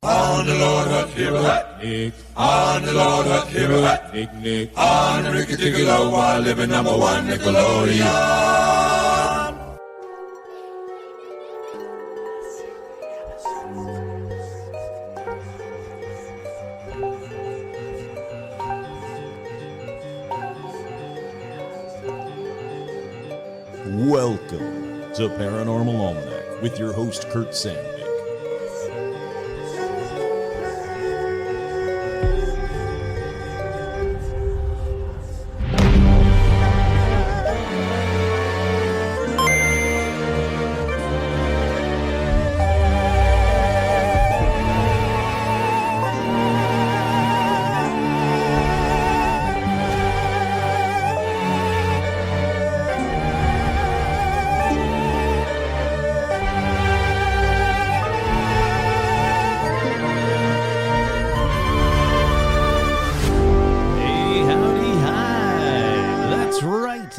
On the Lord of Hero, Nick. On the Lord of Hero, Nick. On the Ricky Ticky Low while living number one Nickelodeon. Welcome to Paranormal Almanac with your host, Kurt Sandvik.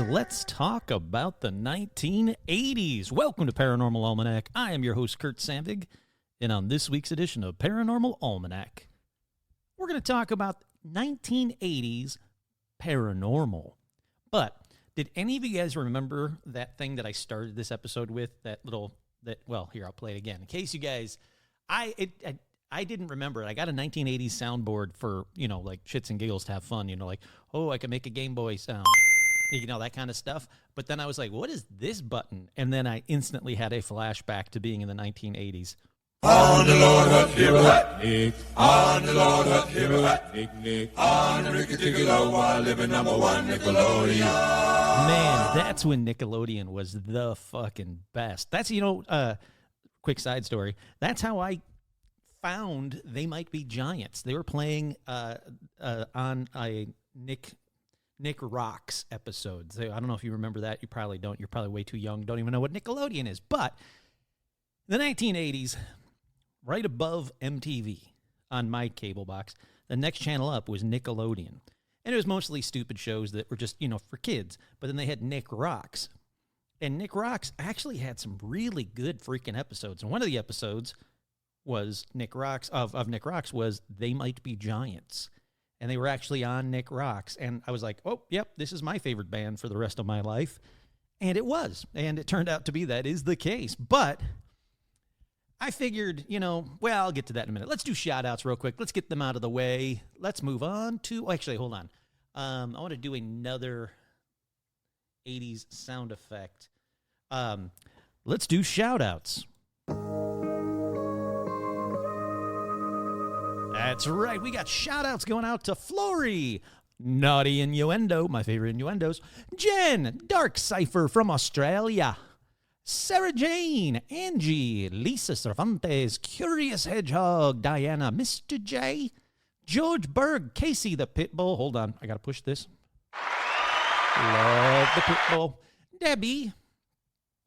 Let's talk about the 1980s. Welcome to Paranormal Almanac. I am your host, Kurt Sandvik, and on this week's edition of Paranormal Almanac, we're going to talk about 1980s paranormal. But did any of you guys remember that thing that I started this episode with? Well, here, I'll play it again. In case you guys, I didn't remember it. I got a 1980s soundboard for, like shits and giggles to have fun. Like, oh, I can make a Game Boy sound. That kind of stuff. But then I was like, what is this button? And then I instantly had a flashback to being in the 1980s. On the Lord of Hero, Nick. On the Lord of Hero, Nick. On the Ricky Ticky Low while living number one Nickelodeon. Man, that's when Nickelodeon was the fucking best. That's, quick side story. That's how I found They Might Be Giants. They were playing on a Nick Rocks episodes. I don't know if you remember that. You probably don't. You're probably way too young. Don't even know what Nickelodeon is. But the 1980s, right above MTV on my cable box, the next channel up was Nickelodeon. And it was mostly stupid shows that were just, for kids. But then they had Nick Rocks. And Nick Rocks actually had some really good freaking episodes. And one of the episodes was Nick Rocks was They Might Be Giants. And they were actually on Nick Rocks. And I was like, oh, yep, this is my favorite band for the rest of my life. And it was. And it turned out to be that is the case. But I figured, I'll get to that in a minute. Let's do shout-outs real quick. Let's get them out of the way. Let's move on to... Actually, hold on. I want to do another 80s sound effect. Let's do shout-outs. That's right. We got shout-outs going out to Flory, Naughty Innuendo, my favorite innuendos, Jen, Dark Cipher from Australia, Sarah Jane, Angie, Lisa Cervantes, Curious Hedgehog, Diana, Mr. J, George Berg, Casey the Pitbull. Hold on. I got to push this. Love the Pitbull. Debbie.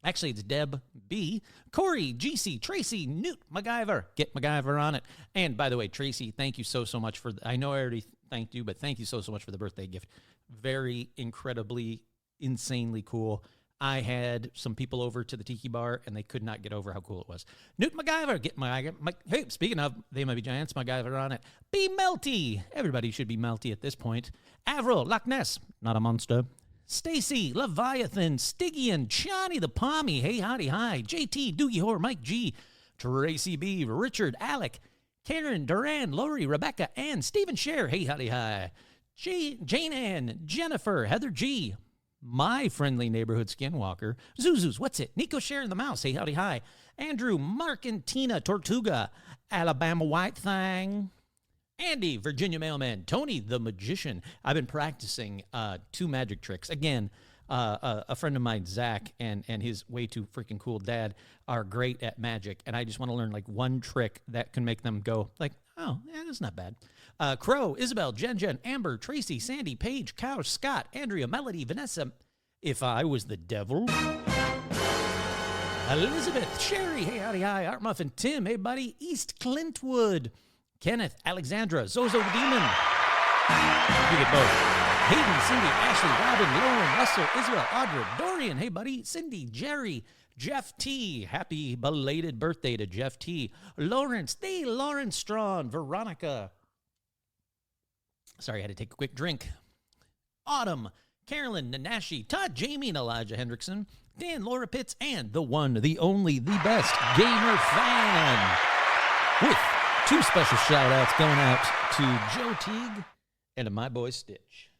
Actually, it's Deb B. Corey, GC, Tracy, Newt, MacGyver. Get MacGyver on it. And by the way, Tracy, thank you so much for... I know I already thanked you, but thank you so much for the birthday gift. Very incredibly, insanely cool. I had some people over to the Tiki Bar, and they could not get over how cool it was. Newt MacGyver, get MacGyver. Hey, speaking of, They Might Be Giants, MacGyver on it. Be Melty. Everybody should be Melty at this point. Avril, Loch Ness, not a monster. Stacy, Leviathan, Stygian, Johnny the Pommy, hey, howdy, hi, JT, Doogie Whore, Mike G, Tracy B, Richard, Alec, Karen, Duran, Lori, Rebecca, Ann, Stephen Scher, hey, howdy, hi, Jane Ann, Jennifer, Heather G, My Friendly Neighborhood Skinwalker, Zuzu's, What's It, Nico Scher and the Mouse, hey, howdy, hi, Andrew, Mark and Tina, Tortuga, Alabama White Thing, Andy, Virginia Mailman, Tony, the Magician. I've been practicing 2 magic tricks. Again, a friend of mine, Zach, and his way too freaking cool dad are great at magic, and I just want to learn like one trick that can make them go like, oh, yeah, that's not bad. Crow, Isabel, Jen, Amber, Tracy, Sandy, Paige, Cow, Scott, Andrea, Melody, Vanessa, If I Was the Devil, Elizabeth, Sherry, hey, howdy, hi, Art Muffin, Tim, hey, buddy, East Clintwood, Kenneth, Alexandra, Zozo the Demon. You get both. Hayden, Cindy, Ashley, Robin, Lauren, Russell, Israel, Audra, Dorian, hey buddy, Cindy, Jerry, Jeff T. Happy belated birthday to Jeff T. Lawrence Strawn. Veronica. Sorry, I had to take a quick drink. Autumn. Carolyn Nanashi. Todd Jamie and Elijah Hendrickson. Dan Laura Pitts. And the one, the only, the best gamer fan. With 2 special shout-outs going out to Joe Teague and to my boy Stitch.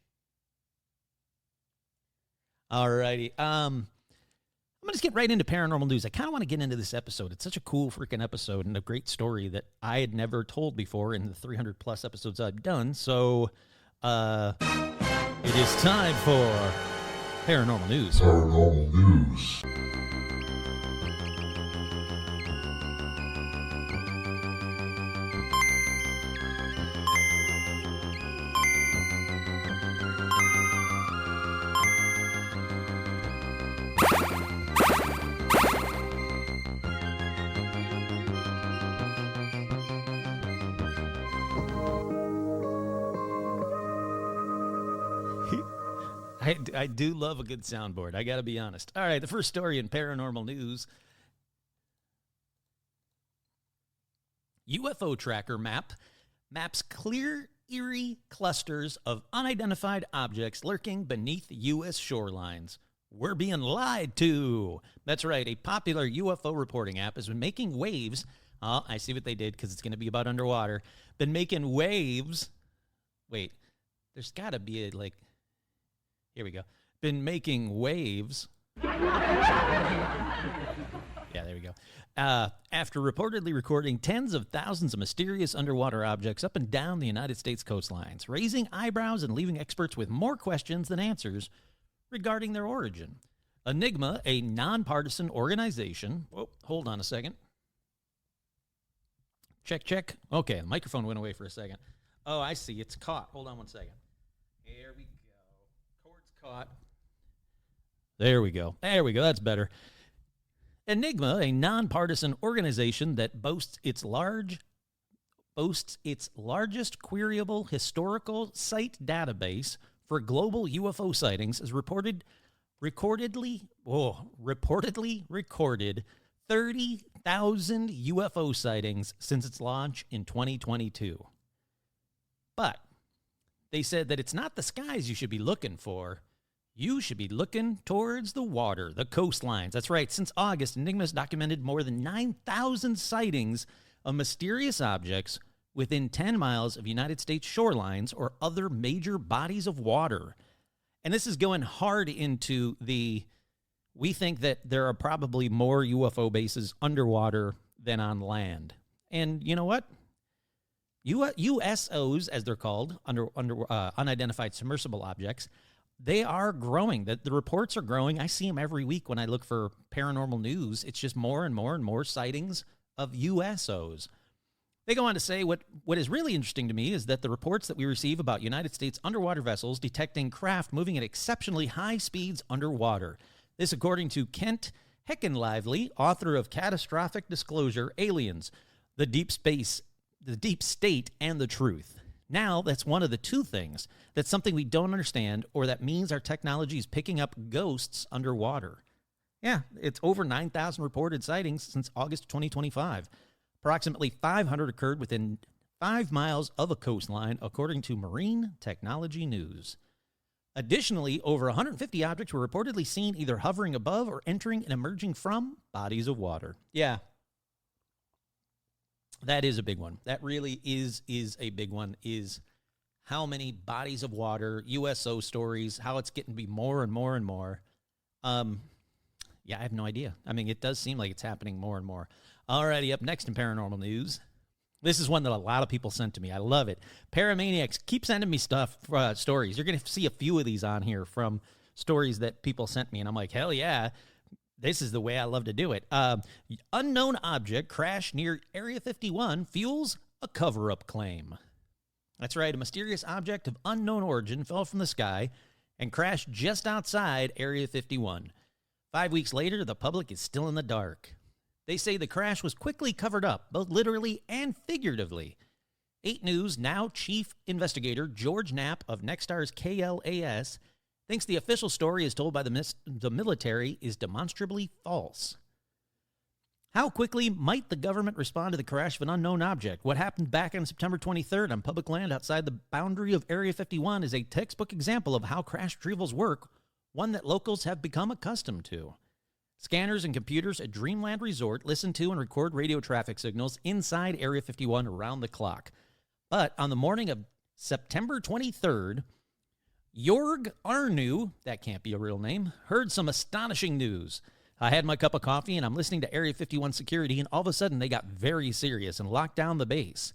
Alrighty. I'm going to just get right into paranormal news. I kind of want to get into this episode. It's such a cool freaking episode and a great story that I had never told before in the 300-plus episodes I've done. So, it is time for paranormal news. Paranormal news. I do love a good soundboard. I got to be honest. All right, the first story in paranormal news. UFO tracker maps clear, eerie clusters of unidentified objects lurking beneath U.S. shorelines. We're being lied to. That's right. A popular UFO reporting app has been making waves. Oh, I see what they did because it's going to be about underwater. Been making waves. Wait, there's got to be here we go. Been making waves. Yeah, there we go. After reportedly recording tens of thousands of mysterious underwater objects up and down the United States coastlines, raising eyebrows and leaving experts with more questions than answers regarding their origin. Enigma, a nonpartisan organization. Oh, hold on a second. Check. Okay, the microphone went away for a second. Oh, I see. It's caught. Hold on one second. Here we go. Cord's caught. There we go. That's better. Enigma, a nonpartisan organization that boasts its largest queryable historical site database for global UFO sightings, has reportedly recorded 30,000 UFO sightings since its launch in 2022. But they said that it's not the skies you should be looking for. You should be looking towards the water, the coastlines. That's right. Since August, Enigma has documented more than 9,000 sightings of mysterious objects within 10 miles of United States shorelines or other major bodies of water. And this is going hard into we think that there are probably more UFO bases underwater than on land. And you know what? USOs, as they're called, unidentified submersible objects, they are growing. The reports are growing. I see them every week when I look for paranormal news. It's just more and more and more sightings of USOs. They go on to say what is really interesting to me is that the reports that we receive about United States underwater vessels detecting craft moving at exceptionally high speeds underwater. This according to Kent Heckenlively, author of Catastrophic Disclosure, Aliens, the Deep State, and the Truth. Now, that's one of the two things. That's something we don't understand, or that means our technology is picking up ghosts underwater. Yeah, it's over 9,000 reported sightings since August 2025. Approximately 500 occurred within 5 miles of a coastline, according to Marine Technology News. Additionally, over 150 objects were reportedly seen either hovering above or entering and emerging from bodies of water. Yeah. That is a big one. That really is a big one, is how many bodies of water, USO stories, how it's getting to be more and more and more. Yeah, I have no idea. I mean, it does seem like it's happening more and more. Alrighty, up next in paranormal news. This is one that a lot of people sent to me. I love it. Paramaniacs, keep sending me stories. You're going to see a few of these on here from stories that people sent me, and I'm like, hell yeah. This is the way I love to do it. Unknown object crashed near Area 51 fuels a cover-up claim. That's right. A mysterious object of unknown origin fell from the sky and crashed just outside Area 51. 5 weeks later, the public is still in the dark. They say the crash was quickly covered up, both literally and figuratively. 8 News now chief investigator George Knapp of Nexstar's KLAS thinks the official story as told by the military is demonstrably false. How quickly might the government respond to the crash of an unknown object? What happened back on September 23rd on public land outside the boundary of Area 51 is a textbook example of how crash retrievals work, one that locals have become accustomed to. Scanners and computers at Dreamland Resort listen to and record radio traffic signals inside Area 51 around the clock. But on the morning of September 23rd, Jorg Arnu, that can't be a real name, heard some astonishing news. I had my cup of coffee and I'm listening to Area 51 security, and all of a sudden they got very serious and locked down the base.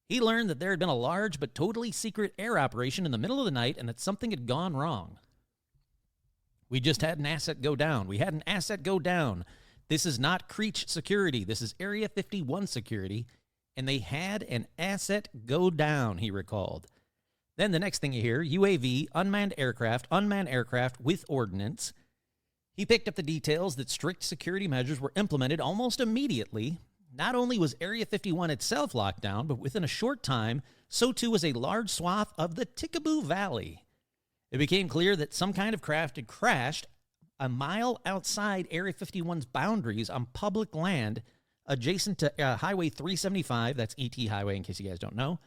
He learned that there had been a large but totally secret air operation in the middle of the night and that something had gone wrong. We just had an asset go down. We had an asset go down. This is not Creech security. This is Area 51 security. And they had an asset go down, he recalled. Then the next thing you hear, UAV, unmanned aircraft with ordnance. He picked up the details that strict security measures were implemented almost immediately. Not only was Area 51 itself locked down, but within a short time, so too was a large swath of the Tikaboo Valley. It became clear that some kind of craft had crashed a mile outside Area 51's boundaries on public land adjacent to Highway 375. That's ET Highway, in case you guys don't know.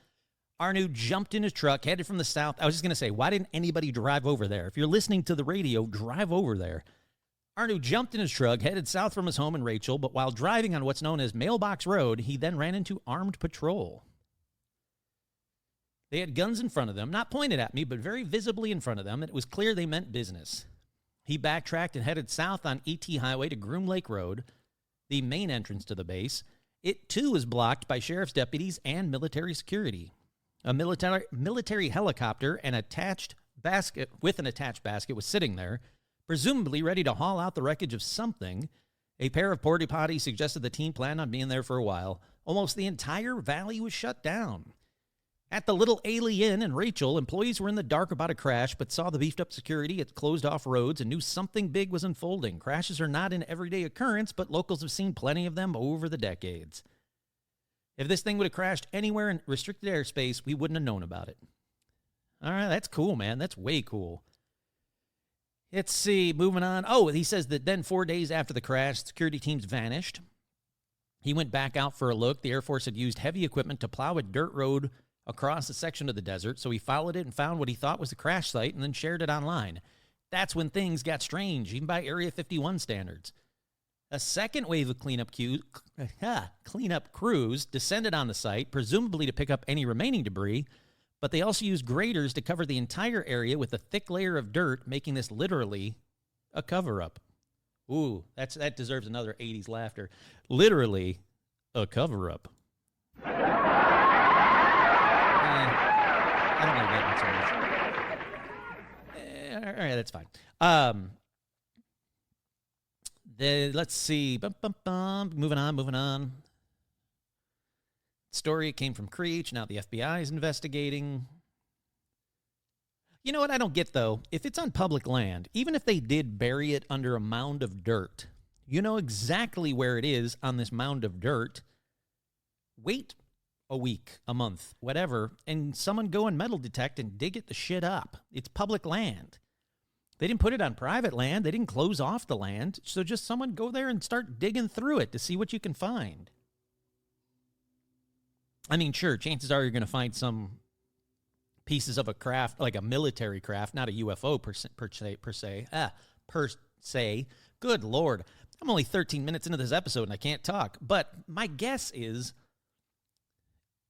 Arnu jumped in his truck, headed from the south. I was just going to say, why didn't anybody drive over there? If you're listening to the radio, drive over there. Arnu jumped in his truck, headed south from his home in Rachel, but while driving on what's known as Mailbox Road, he then ran into armed patrol. They had guns in front of them, not pointed at me, but very visibly in front of them, and it was clear they meant business. He backtracked and headed south on ET Highway to Groom Lake Road, the main entrance to the base. It, too, was blocked by sheriff's deputies and military security. A military helicopter and attached basket was sitting there, presumably ready to haul out the wreckage of something. A pair of porta potties suggested the team planned on being there for a while. Almost the entire valley was shut down. At the Little Alien in Rachel, employees were in the dark about a crash, but saw the beefed-up security at closed-off roads and knew something big was unfolding. Crashes are not an everyday occurrence, but locals have seen plenty of them over the decades. If this thing would have crashed anywhere in restricted airspace, we wouldn't have known about it. All right, that's cool, man. That's way cool. Let's see, moving on. Oh, he says that then 4 days after the crash, security teams vanished. He went back out for a look. The Air Force had used heavy equipment to plow a dirt road across a section of the desert, so he followed it and found what he thought was a crash site and then shared it online. That's when things got strange, even by Area 51 standards. A second wave of cleanup crews descended on the site, presumably to pick up any remaining debris, but they also used graders to cover the entire area with a thick layer of dirt, making this literally a cover-up. Ooh, that deserves another 80s laughter. Literally a cover-up. I don't like that one so much. All right, that's fine. Let's see. Moving on. Story came from Creech. Now the FBI is investigating. You know what I don't get, though? If it's on public land, even if they did bury it under a mound of dirt, you know exactly where it is on this mound of dirt. Wait a week, a month, whatever, and someone go and metal detect and dig it the shit up. It's public land. They didn't put it on private land. They didn't close off the land. So just someone go there and start digging through it to see what you can find. I mean, sure, chances are you're going to find some pieces of a craft, like a military craft, not a UFO per se. Good Lord. I'm only 13 minutes into this episode and I can't talk. But my guess is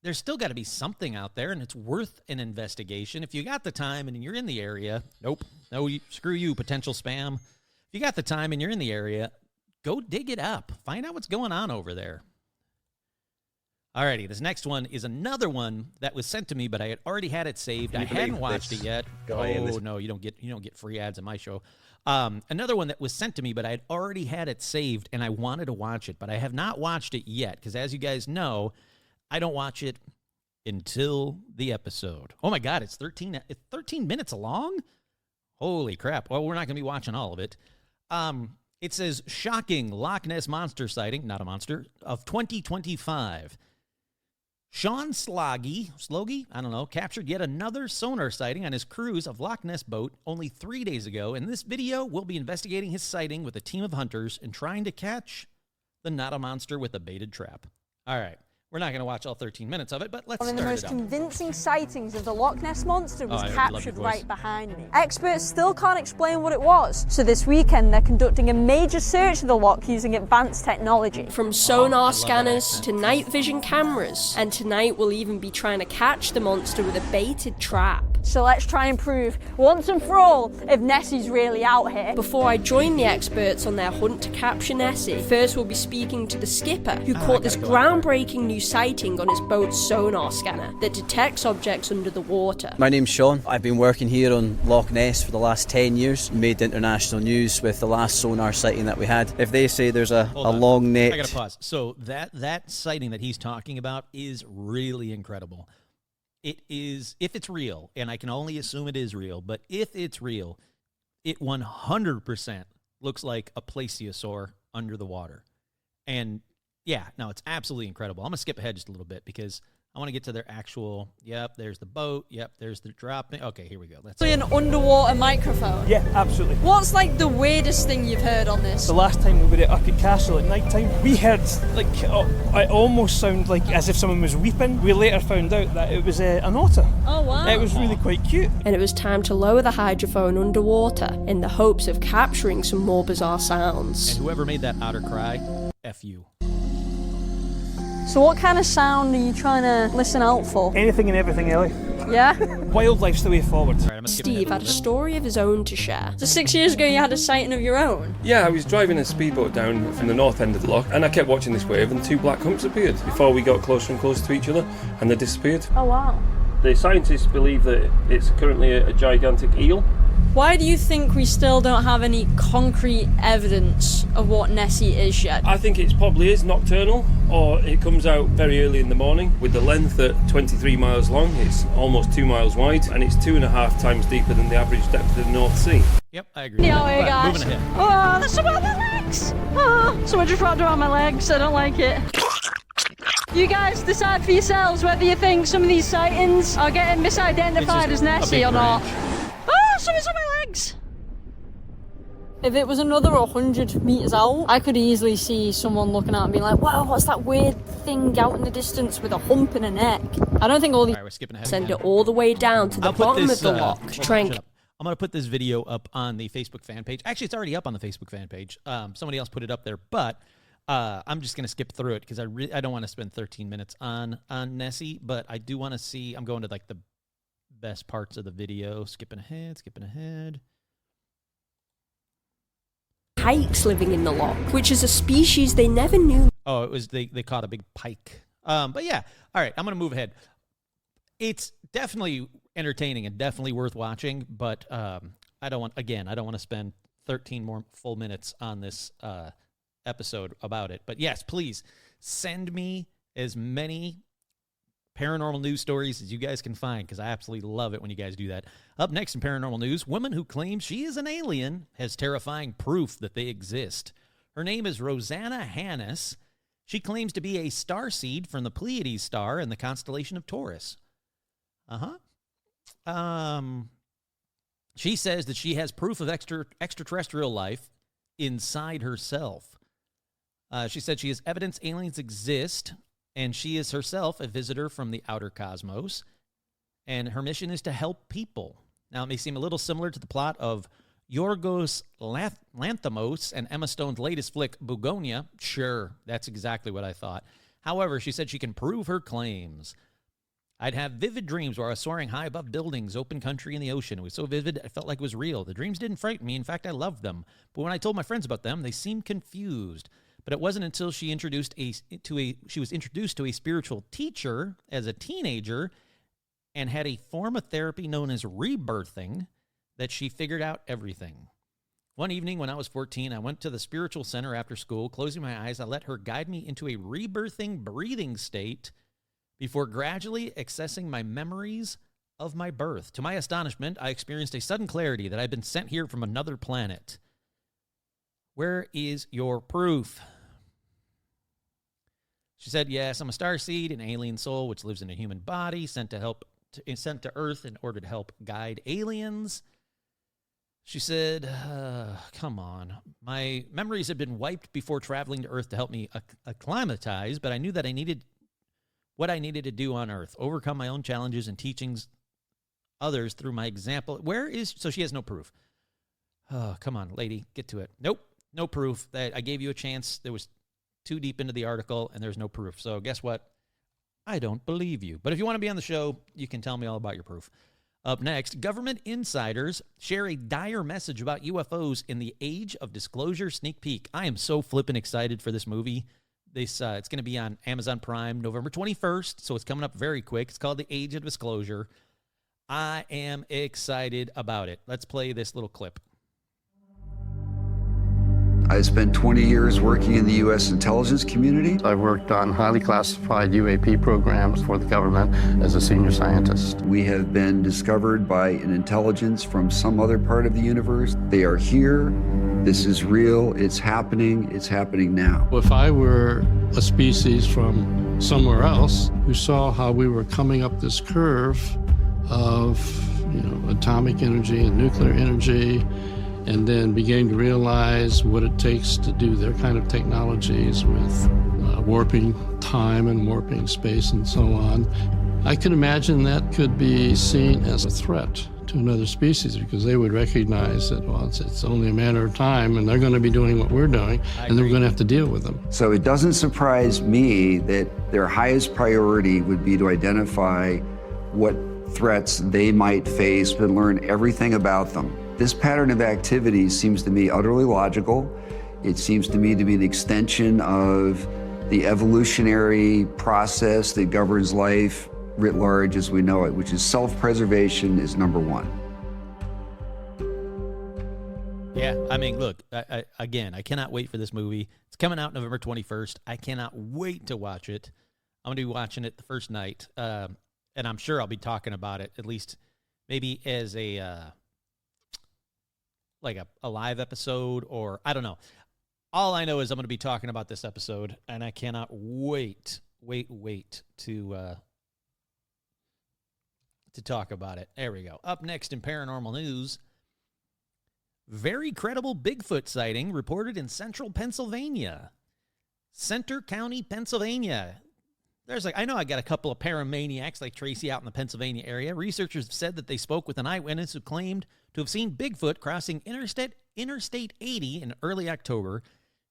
there's still got to be something out there, and it's worth an investigation. If you got the time and you're in the area, screw you, potential spam. If you got the time and you're in the area, go dig it up. Find out what's going on over there. Alrighty, this next one is another one that was sent to me, but I had already had it saved. I hadn't watched it yet. No, you don't get free ads on my show. Another one that was sent to me, but I had already had it saved, and I wanted to watch it, but I have not watched it yet, because as you guys know, I don't watch it until the episode. Oh my God, it's 13 minutes long? Holy crap. Well, we're not going to be watching all of it. It says, shocking Loch Ness monster sighting, not a monster, of 2025. Sean Sloggy, I don't know, captured yet another sonar sighting on his cruise of Loch Ness boat only 3 days ago. In this video, we'll be investigating his sighting with a team of hunters and trying to catch the not a monster with a baited trap. All right. We're not going to watch all 13 minutes of it, but let's One start of the it most up. convincing sightings of the Loch Ness Monster was I love your captured voice. right behind me. Experts still can't explain what it was, so this weekend they're conducting a major search of the loch using advanced technology. From sonar that scanners accent. to night vision cameras, and tonight we'll even be trying to catch the monster with a baited trap. So let's try and prove once and for all if Nessie's really out here. Before I join the experts on their hunt to capture Nessie, first we'll be speaking to the skipper who caught this groundbreaking new sighting on his boat's sonar scanner that detects objects under the water. My name's Sean. I've been working here on Loch Ness for the last 10 years. Made international news with the last sonar sighting that we had. If they say there's a long neck... I got to pause. So that sighting that he's talking about is really incredible. It is, if it's real, and I can only assume it is real, but if it's real, it 100% looks like a plesiosaur under the water. And yeah, no, it's absolutely incredible. I'm going to skip ahead just a little bit because I want to get to their actual, yep, there's the boat, yep, there's the dropping. Okay, here we go. Let's An underwater microphone. Yeah, absolutely. What's like the weirdest thing you've heard on this? The last time we were at Urquhart Castle at night time, we heard it almost sounded like as if someone was weeping. We later found out that it was an otter. Oh wow. It was really quite cute. And it was time to lower the hydrophone underwater in the hopes of capturing some more bizarre sounds. And whoever made that otter cry, F you. So what kind of sound are you trying to listen out for? Anything and everything, Ellie. Yeah? Wildlife's the way forward. All right, I'm gonna skip ahead Steve a had a little bit. story of his own to share. So 6 years ago you had a sighting of your own? Yeah, I was driving a speedboat down from the north end of the loch and I kept watching this wave and two black humps appeared before we got closer and closer to each other and they disappeared. Oh wow. The scientists believe that it's currently a gigantic eel. Why do you think we still don't have any concrete evidence of what Nessie is yet? I think it probably is nocturnal or it comes out very early in the morning. With the length at 23 miles long, it's almost 2 miles wide and it's 2.5 times deeper than the average depth of the North Sea. Yep, I agree. Yeah, hey But guys. moving ahead. Oh, there's someone on my legs! Oh, someone just wrapped around my legs. I don't like it. You guys decide for yourselves whether you think some of these sightings are getting misidentified It's as just a Nessie big or not. branch. Oh, someone's on my legs! If it was another 100 metres out, I could easily see someone looking at it and being like, wow, what's that weird thing out in the distance with a hump and a neck? I don't think all these... All right, we're skipping ahead. Send again. it all the way down to the I'll put bottom this, of the loch. hold on, Try and shut up. I'm going to put this video up on the Facebook fan page. Actually, it's already up on the Facebook fan page. Somebody else put it up there, but I'm just going to skip through it because I don't want to spend 13 minutes on Nessie, but I do want to see. I'm going to like the best parts of the video. Skipping ahead. pikes living in the loch, which is a species they never knew. Oh, it was they caught a big pike. But yeah, all right, I'm going to move ahead. It's definitely entertaining and definitely worth watching, but I don't want to spend 13 more full minutes on this episode about it. But yes, please send me as many paranormal news stories as you guys can find, because I absolutely love it when you guys do that. Up next in paranormal news, woman who claims she is an alien has terrifying proof that they exist. Her name is Rosanna Hannes. She claims to be a starseed from the Pleiades star in the constellation of Taurus. She says that she has proof of extraterrestrial life inside herself. She said she has evidence aliens exist, and she is herself a visitor from the outer cosmos, and her mission is to help people. Now, it may seem a little similar to the plot of Yorgos Lanthimos and Emma Stone's latest flick, Bugonia. Sure, that's exactly what I thought. However, she said she can prove her claims. I'd have vivid dreams where I was soaring high above buildings, open country, and the ocean. It was so vivid, I felt like it was real. The dreams didn't frighten me. In fact, I loved them. But when I told my friends about them, they seemed confused. But it wasn't until she was introduced to a spiritual teacher as a teenager and had a form of therapy known as rebirthing that she figured out everything. One evening when I was 14, I went to the spiritual center after school. Closing my eyes, I let her guide me into a rebirthing breathing state before gradually accessing my memories of my birth. To my astonishment, I experienced a sudden clarity that I'd been sent here from another planet. Where is your proof? She said, yes, I'm a starseed, an alien soul which lives in a human body, sent to Earth in order to help guide aliens. She said, come on. My memories had been wiped before traveling to Earth to help me acclimatize, but I knew that I needed what I needed to do on Earth, overcome my own challenges and teachings others through my example. So she has no proof. Oh, come on, lady, get to it. Nope, no proof. I gave you a chance. There was too deep into the article, and there's no proof. So guess what? I don't believe you. But if you want to be on the show, you can tell me all about your proof. Up next, government insiders share a dire message about UFOs in the Age of Disclosure sneak peek. I am so flippin' excited for this movie. It's going to be on Amazon Prime November 21st, so it's coming up very quick. It's called The Age of Disclosure. I am excited about it. Let's play this little clip. I spent 20 years working in the U.S. intelligence community. I've worked on highly classified UAP programs for the government as a senior scientist. We have been discovered by an intelligence from some other part of the universe. They are here. This is real. It's happening. It's happening now. If I were a species from somewhere else who saw how we were coming up this curve of, atomic energy and nuclear energy, and then began to realize what it takes to do their kind of technologies with warping time and warping space and so on, I can imagine that could be seen as a threat to another species, because they would recognize that, well, it's only a matter of time, and they're going to be doing what we're doing, and they're going to have to deal with them. So it doesn't surprise me that their highest priority would be to identify what threats they might face and learn everything about them. This pattern of activity seems to me utterly logical. It seems to me to be an extension of the evolutionary process that governs life writ large as we know it, which is self-preservation is number one. Yeah, I mean, look, I cannot wait for this movie. It's coming out November 21st. I cannot wait to watch it. I'm going to be watching it the first night, and I'm sure I'll be talking about it, at least maybe as a live episode, or I don't know. All I know is I'm going to be talking about this episode, and I cannot wait to talk about it. There we go. Up next in paranormal news, very credible Bigfoot sighting reported in central Pennsylvania. Center County, Pennsylvania. I know I got a couple of paramaniacs like Tracy out in the Pennsylvania area. Researchers have said that they spoke with an eyewitness who claimed to have seen Bigfoot crossing Interstate 80 in early October,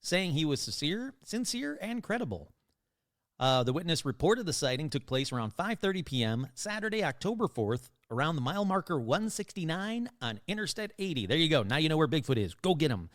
saying he was sincere and credible. The witness reported the sighting took place around 5:30 p.m. Saturday, October 4th, around the mile marker 169 on Interstate 80. There you go. Now you know where Bigfoot is. Go get him.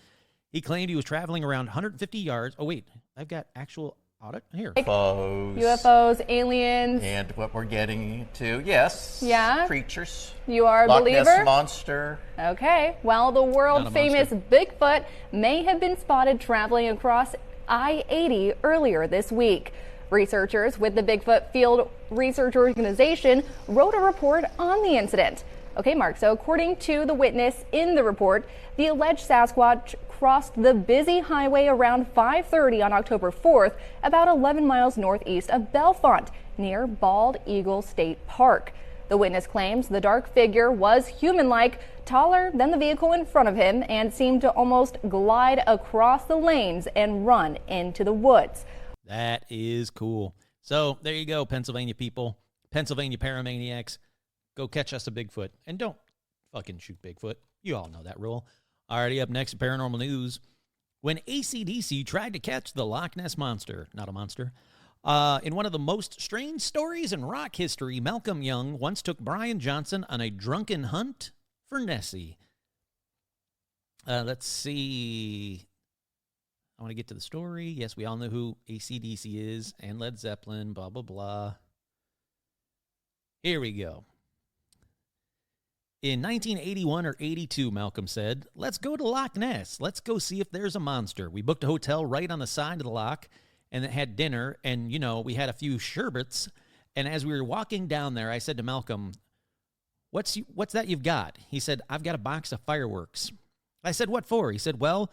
He claimed he was traveling around 150 yards. Oh, wait. I've got actual audit here. UFOs, aliens. And what we're getting to, yes. Yeah. Creatures. You are a Loch believer? Ness Monster. Okay. Well, the world-famous Bigfoot may have been spotted traveling across I-80 earlier this week. Researchers with the Bigfoot Field Research Organization wrote a report on the incident. Okay, Mark, so according to the witness in the report, the alleged Sasquatch crossed the busy highway around 5:30 on October 4th, about 11 miles northeast of Bellefonte, near Bald Eagle State Park. The witness claims the dark figure was human-like, taller than the vehicle in front of him, and seemed to almost glide across the lanes and run into the woods. That is cool. So there you go, Pennsylvania people, Pennsylvania paramaniacs. Go catch us a Bigfoot. And don't fucking shoot Bigfoot. You all know that rule. Already up next, paranormal news. When AC/DC tried to catch the Loch Ness Monster, not a monster, in one of the most strange stories in rock history, Malcolm Young once took Brian Johnson on a drunken hunt for Nessie. Let's see. I want to get to the story. Yes, we all know who AC/DC is, and Led Zeppelin, blah, blah, blah. Here we go. In 1981 or 82, Malcolm said, "Let's go to Loch Ness. Let's go see if there's a monster." We booked a hotel right on the side of the loch and had dinner, and, we had a few sherbets. And as we were walking down there, I said to Malcolm, what's that you've got? He said, "I've got a box of fireworks." I said, "What for?" He said, "Well,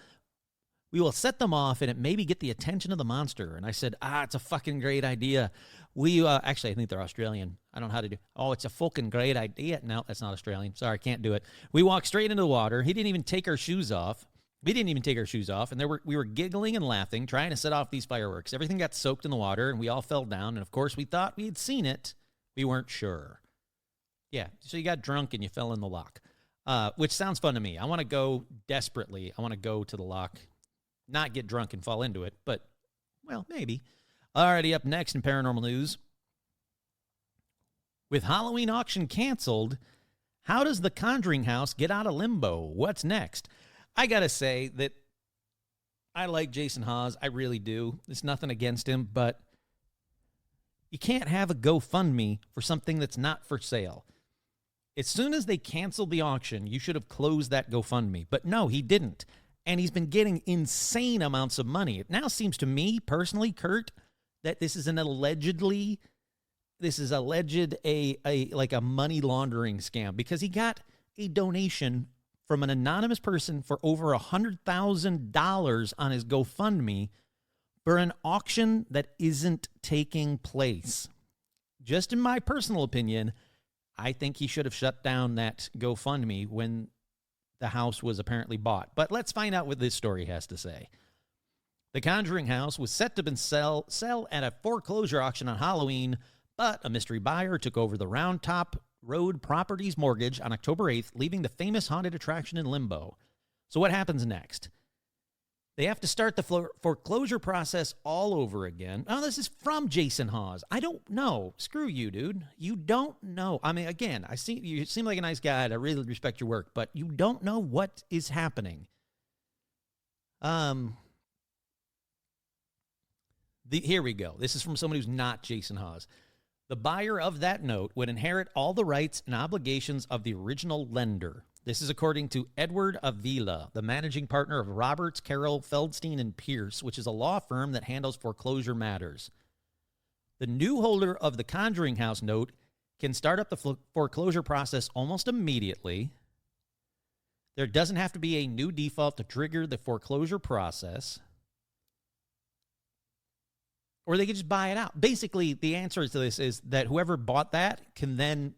We will set them off and it maybe get the attention of the monster. And I said, it's a fucking great idea. We, actually, I think they're Australian. I don't know how to do. Oh, it's a fucking great idea. No, that's not Australian. Sorry, can't do it. We walked straight into the water. He didn't even take our shoes off. We didn't even take our shoes off. And we were giggling and laughing, trying to set off these fireworks. Everything got soaked in the water and we all fell down. And of course, we thought we had seen it. We weren't sure. Yeah, so you got drunk and you fell in the loch, which sounds fun to me. I want to go desperately. I want to go to the loch. Not get drunk and fall into it, but, well, maybe. Alrighty, up next in paranormal news. With Halloween auction canceled, how does the Conjuring house get out of limbo? What's next? I gotta say that I like Jason Hawes. I really do. There's nothing against him, but you can't have a GoFundMe for something that's not for sale. As soon as they canceled the auction, you should have closed that GoFundMe. But no, he didn't. And he's been getting insane amounts of money. It now seems to me, personally, Kurt, that this is alleged a money laundering scam, because he got a donation from an anonymous person for over $100,000 on his GoFundMe for an auction that isn't taking place. Just in my personal opinion, I think he should have shut down that GoFundMe when the house was apparently bought. But let's find out what this story has to say. The Conjuring house was set to sell at a foreclosure auction on Halloween, but a mystery buyer took over the Round Top Road Properties mortgage on October 8th, leaving the famous haunted attraction in limbo. So what happens next? They have to start the foreclosure process all over again. Oh, this is from Jason Hawes. I don't know. Screw you, dude. You don't know. I mean, again, you seem like a nice guy, and I really respect your work, but you don't know what is happening. Here we go. This is from someone who's not Jason Hawes. The buyer of that note would inherit all the rights and obligations of the original lender. This is according to Edward Avila, the managing partner of Roberts, Carroll, Feldstein, and Pierce, which is a law firm that handles foreclosure matters. The new holder of the Conjuring house note can start up the foreclosure process almost immediately. There doesn't have to be a new default to trigger the foreclosure process. Or they could just buy it out. Basically, the answer to this is that whoever bought that can then,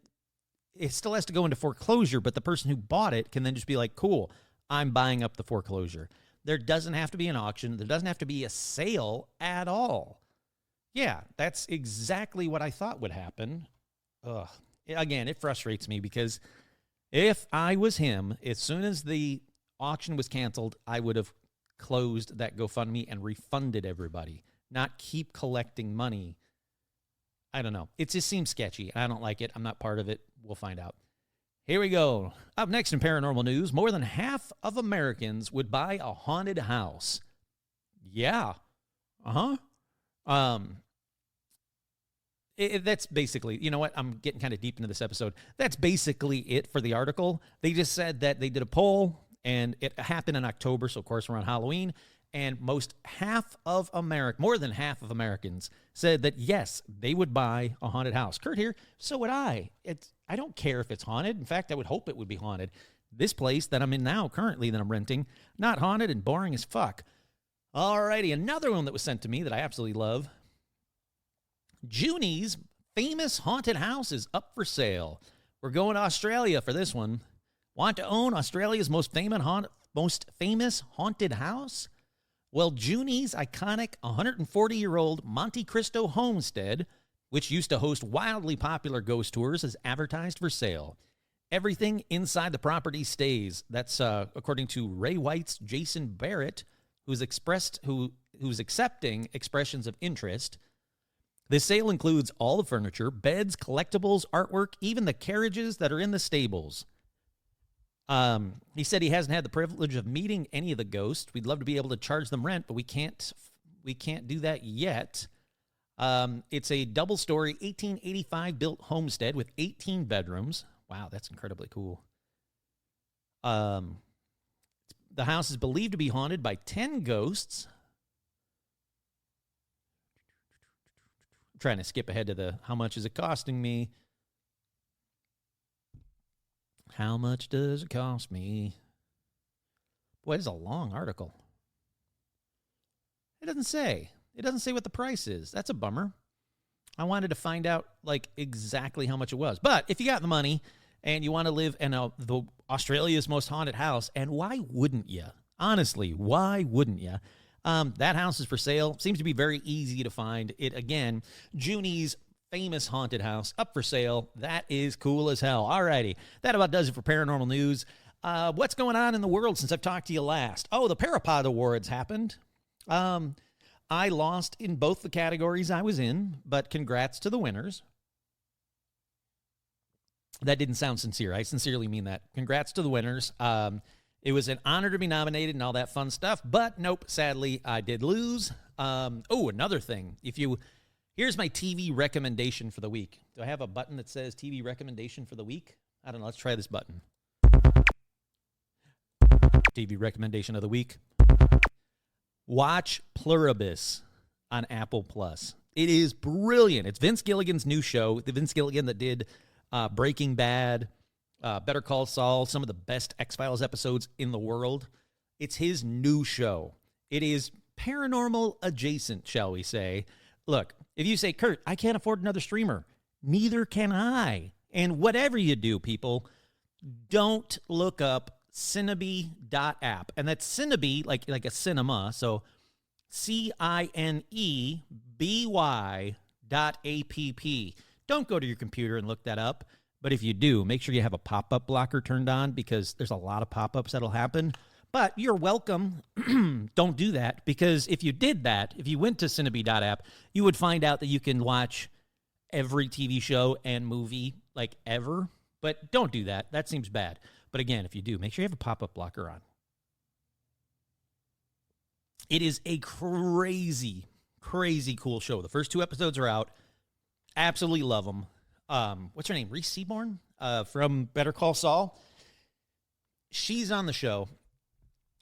it still has to go into foreclosure, but the person who bought it can then just be like, cool, I'm buying up the foreclosure. There doesn't have to be an auction. There doesn't have to be a sale at all. Yeah, that's exactly what I thought would happen. Ugh. Again, it frustrates me because if I was him, as soon as the auction was canceled, I would have closed that GoFundMe and refunded everybody, not keep collecting money. I don't know. It just seems sketchy. I don't like it. I'm not part of it. We'll find out. Here we go. Up next in paranormal news, more than half of Americans would buy a haunted house. Yeah. That's basically, you know what? I'm getting kind of deep into this episode. That's basically it for the article. They just said that they did a poll, and it happened in October, so of course around Halloween. And more than half of Americans said that, yes, they would buy a haunted house. Kurt here, so would I. I don't care if it's haunted. In fact, I would hope it would be haunted. This place that I'm in now, currently, that I'm renting, not haunted and boring as fuck. Alrighty, another one that was sent to me that I absolutely love. Junie's famous haunted house is up for sale. We're going to Australia for this one. Want to own Australia's most famous haunted house? Well, Junie's iconic 140-year-old Monte Cristo homestead, which used to host wildly popular ghost tours, is advertised for sale. Everything inside the property stays. That's according to Ray White's Jason Barrett, who's accepting expressions of interest. This sale includes all the furniture, beds, collectibles, artwork, even the carriages that are in the stables. He said he hasn't had the privilege of meeting any of the ghosts. We'd love to be able to charge them rent, but we can't do that yet. It's a double-story 1885 built homestead with 18 bedrooms. Wow, that's incredibly cool. The house is believed to be haunted by 10 ghosts. I'm trying to skip ahead to how much is it costing me? How much does it cost me? Boy, it's a long article. It doesn't say. It doesn't say what the price is. That's a bummer. I wanted to find out like exactly how much it was. But if you got the money and you want to live in the Australia's most haunted house, and why wouldn't you? Honestly, why wouldn't you? That house is for sale. Seems to be very easy to find. It again, Junie's famous haunted house up for sale. That is cool as hell. Alrighty, that about does it for paranormal news. What's going on in the world since I've talked to you last? Oh, the Parapod Awards happened. I lost in both the categories I was in, but congrats to the winners. That didn't sound sincere. I sincerely mean that. Congrats to the winners. It was an honor to be nominated and all that fun stuff, but nope, sadly, I did lose. Another thing. Here's my TV recommendation for the week. Do I have a button that says TV recommendation for the week? I don't know. Let's try this button. TV recommendation of the week. Watch Pluribus on Apple Plus. It is brilliant. It's Vince Gilligan's new show. The Vince Gilligan that did Breaking Bad, Better Call Saul, some of the best X-Files episodes in the world. It's his new show. It is paranormal adjacent, shall we say. Look, if you say, Kurt, I can't afford another streamer, neither can I. And whatever you do, people, don't look up Cineby.app. And that's Cineby, like a cinema. So CINEBY.app. Don't go to your computer and look that up. But if you do, make sure you have a pop-up blocker turned on because there's a lot of pop-ups that'll happen. But you're welcome. Don't do that because if you did that, if you went to Cineby.app, you would find out that you can watch every TV show and movie like ever. But don't do that. That seems bad. But again, if you do, make sure you have a pop-up blocker on. It is a crazy, crazy cool show. The first 2 episodes are out. Absolutely love them. What's her name? Reese Seaborn from Better Call Saul. She's on the show.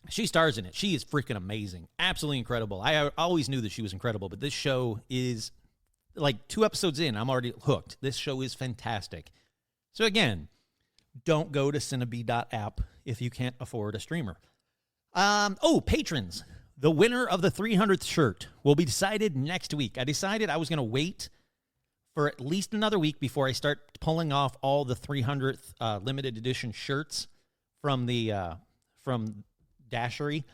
She stars in it. She is freaking amazing. Absolutely incredible. I always knew that she was incredible, but this show is like 2 episodes in. I'm already hooked. This show is fantastic. So again, don't go to Cineby.app if you can't afford a streamer. Patrons. The winner of the 300th shirt will be decided next week. I decided I was going to wait for at least another week before I start pulling off all the 300th limited edition shirts from the from Dashery.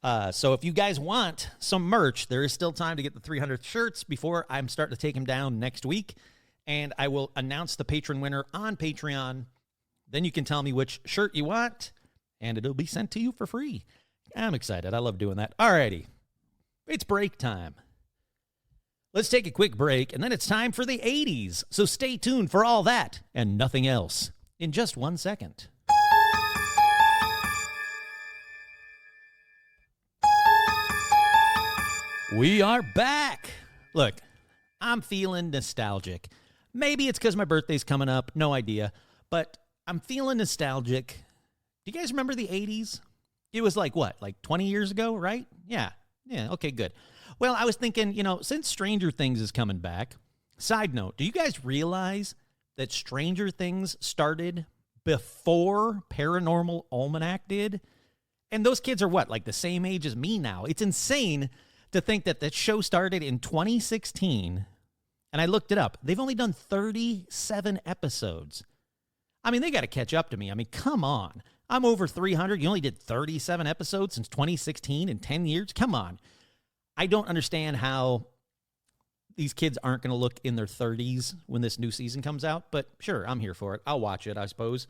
So if you guys want some merch, there is still time to get the 300th shirts before I'm starting to take them down next week. And I will announce the patron winner on Patreon. Then you can tell me which shirt you want, and it'll be sent to you for free. I'm excited. I love doing that. Alrighty. It's break time. Let's take a quick break, and then it's time for the 80s. So stay tuned for all that and nothing else in just 1 second. We are back. Look, I'm feeling nostalgic. Maybe it's because my birthday's coming up. No idea. But I'm feeling nostalgic. Do you guys remember the 80s? It was like what? Like 20 years ago, right? Yeah. Okay, good. Well, I was thinking, since Stranger Things is coming back, side note, do you guys realize that Stranger Things started before Paranormal Almanac did? And those kids are what? Like the same age as me now. It's insane to think that that show started in 2016. And I looked it up. They've only done 37 episodes. I mean, they got to catch up to me. I mean, come on. I'm over 300. You only did 37 episodes since 2016 in 10 years? Come on. I don't understand how these kids aren't going to look in their 30s when this new season comes out. But sure, I'm here for it. I'll watch it, I suppose.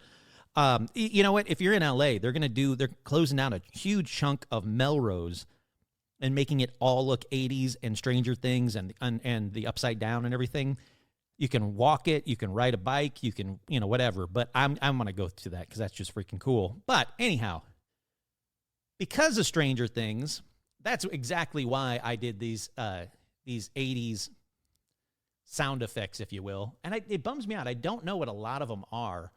You know what? If you're in LA, they're closing down a huge chunk of Melrose and making it all look 80s and Stranger Things and the Upside Down and everything. You can walk it, you can ride a bike, you can, whatever. But I'm going to go to that because that's just freaking cool. But anyhow, because of Stranger Things, that's exactly why I did these 80s sound effects, if you will. And it bums me out. I don't know what a lot of them are.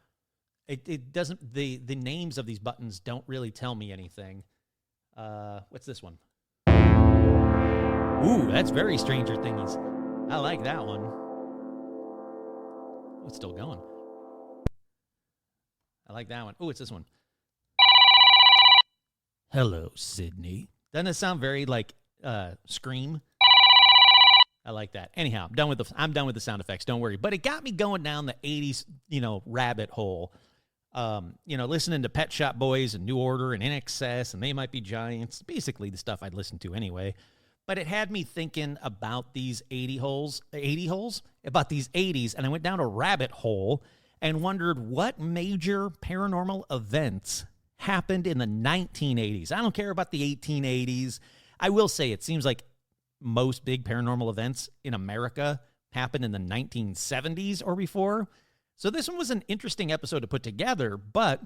It doesn't, the names of these buttons don't really tell me anything. What's this one? Ooh, that's very Stranger Things. I like that one. Oh, it's still going. I like that one. Oh, it's this one. Hello, Sydney. Doesn't it sound very like scream. I like that. Anyhow, I'm done with the sound effects. Don't worry. But it got me going down the 80s, rabbit hole. Listening to Pet Shop Boys and New Order and NXS and They Might Be Giants. Basically the stuff I'd listen to anyway. But it had me thinking about these 80 holes, about these 80s, and I went down a rabbit hole and wondered what major paranormal events happened in the 1980s. I don't care about the 1880s. I will say it seems like most big paranormal events in America happened in the 1970s or before. So this one was an interesting episode to put together, but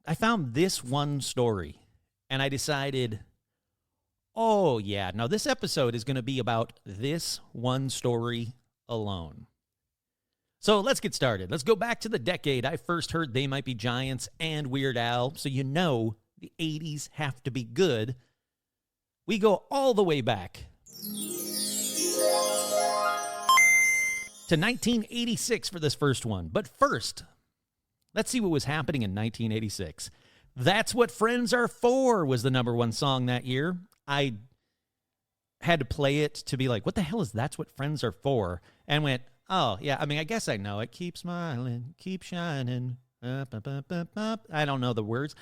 I found this one story, and I decided, oh yeah, now this episode is going to be about this one story alone. So let's get started. Let's go back to the decade I first heard They Might Be Giants and Weird Al, so you know the 80s have to be good. We go all the way back to 1986 for this first one. But first, let's see what was happening in 1986. That's What Friends Are For was the number one song that year. I had to play it to be like, what the hell is That's What Friends Are For? And went, oh, yeah, I mean, I guess I know it. Keep smiling, keep shining. Up, up, up, up, up. I don't know the words.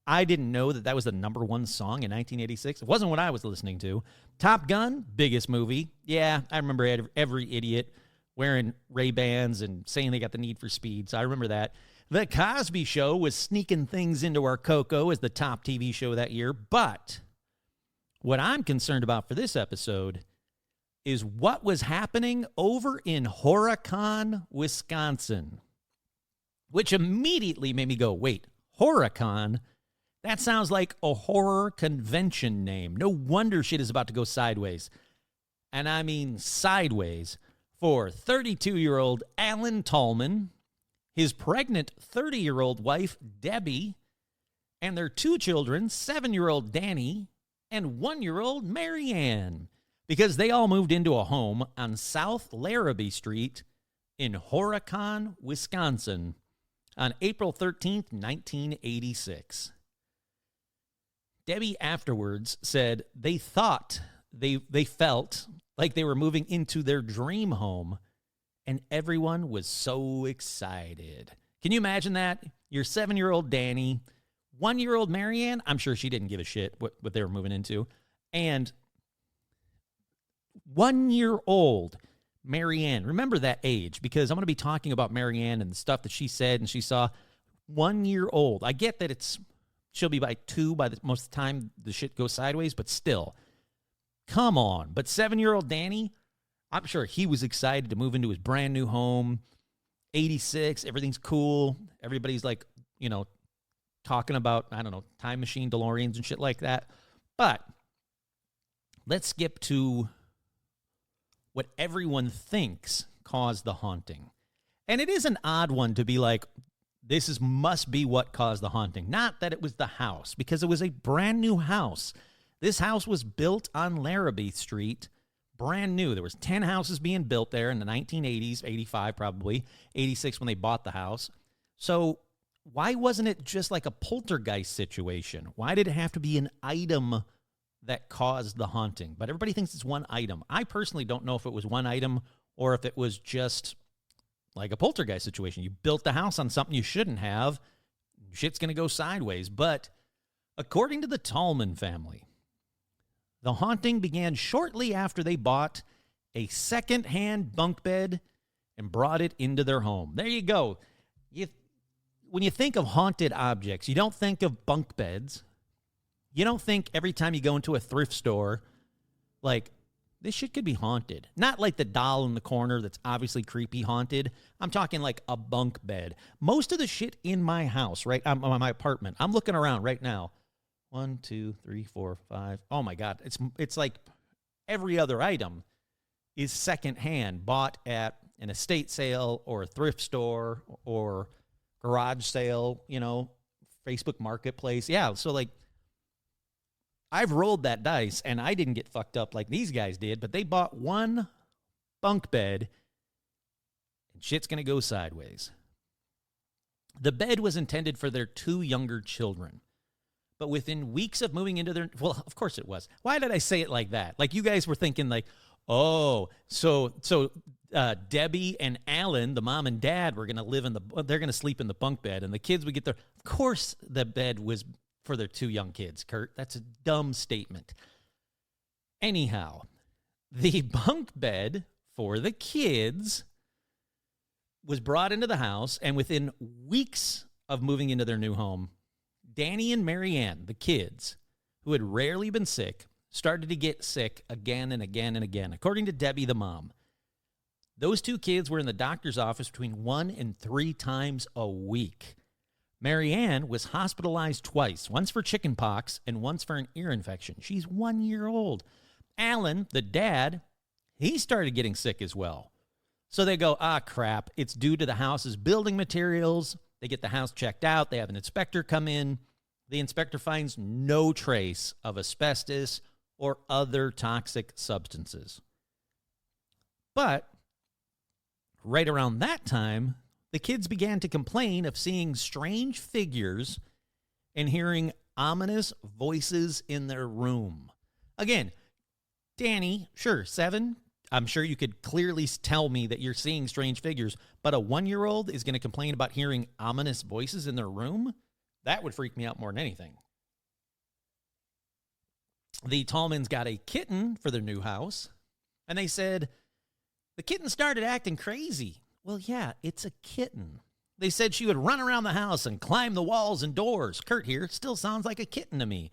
I didn't know that was the number one song in 1986. It wasn't what I was listening to. Top Gun, biggest movie. Yeah, I remember every idiot wearing Ray-Bans and saying they got the Need for Speed, so I remember that. The Cosby Show was sneaking things into our Coco as the top TV show that year, but what I'm concerned about for this episode is what was happening over in Horicon, Wisconsin, which immediately made me go, wait, Horicon? That sounds like a horror convention name. No wonder shit is about to go sideways. And I mean sideways for 32-year-old Alan Tallman, his pregnant 30-year-old wife, Debbie, and their two children, 7-year-old Danny and 1-year-old Marianne, because they all moved into a home on South Larrabee Street in Horicon, Wisconsin on April 13th, 1986. Debbie afterwards said they thought, they felt like they were moving into their dream home, and everyone was so excited. Can you imagine that? Your 7-year-old Danny, 1-year-old Marianne, I'm sure she didn't give a shit what they were moving into, and 1-year-old Marianne. Remember that age, because I'm going to be talking about Marianne and the stuff that she said and she saw. 1-year-old. I get that she'll be by 2 by most of the time the shit goes sideways, but still, come on. But 7-year-old Danny, I'm sure he was excited to move into his brand new home. 86, everything's cool. Everybody's like, talking about, I don't know, time machine DeLoreans and shit like that. But let's skip to what everyone thinks caused the haunting. And it is an odd one to be like, must be what caused the haunting. Not that it was the house, because it was a brand new house. This house was built on Larrabee Street, brand new. There was 10 houses being built there in the 1980s, 85 probably, 86 when they bought the house. So why wasn't it just like a poltergeist situation? Why did it have to be an item that caused the haunting? But everybody thinks it's one item. I personally don't know if it was one item or if it was just like a poltergeist situation. You built the house on something you shouldn't have. Shit's going to go sideways. But according to the Tallman family, the haunting began shortly after they bought a second-hand bunk bed and brought it into their home. There you go. When you think of haunted objects, you don't think of bunk beds. You don't think every time you go into a thrift store, like, this shit could be haunted. Not like the doll in the corner that's obviously creepy haunted. I'm talking like a bunk bed. Most of the shit in my house, right, my apartment, I'm looking around right now. 1, 2, 3, 4, 5. Oh my God. It's like every other item is secondhand, bought at an estate sale or a thrift store or garage sale, Facebook Marketplace. Yeah, so like I've rolled that dice and I didn't get fucked up like these guys did, but they bought one bunk bed and shit's going to go sideways. The bed was intended for their 2 younger children, but within weeks of moving into their, well, of course it was. Why did I say it like that? Like you guys were thinking like, oh, so Debbie and Alan, the mom and dad, were going to they're going to sleep in the bunk bed, and the kids would get there. Of course the bed was for their 2 young kids, Kurt. That's a dumb statement. Anyhow, the bunk bed for the kids was brought into the house, and within weeks of moving into their new home, Danny and Marianne, the kids, who had rarely been sick, started to get sick again and again and again. According to Debbie, the mom, those 2 kids were in the doctor's office between 1 and 3 times a week. Marianne was hospitalized twice, once for chickenpox and once for an ear infection. She's 1 year old. Alan, the dad, he started getting sick as well. So they go, crap, it's due to the house's building materials. They get the house checked out. They have an inspector come in. The inspector finds no trace of asbestos or other toxic substances. But right around that time, the kids began to complain of seeing strange figures and hearing ominous voices in their room. Again, Danny, sure, 7, I'm sure you could clearly tell me that you're seeing strange figures, but a 1-year-old is going to complain about hearing ominous voices in their room? That would freak me out more than anything. The Tallmans got a kitten for their new house, and they said, the kitten started acting crazy. Well, yeah, it's a kitten. They said she would run around the house and climb the walls and doors. Kurt here still sounds like a kitten to me.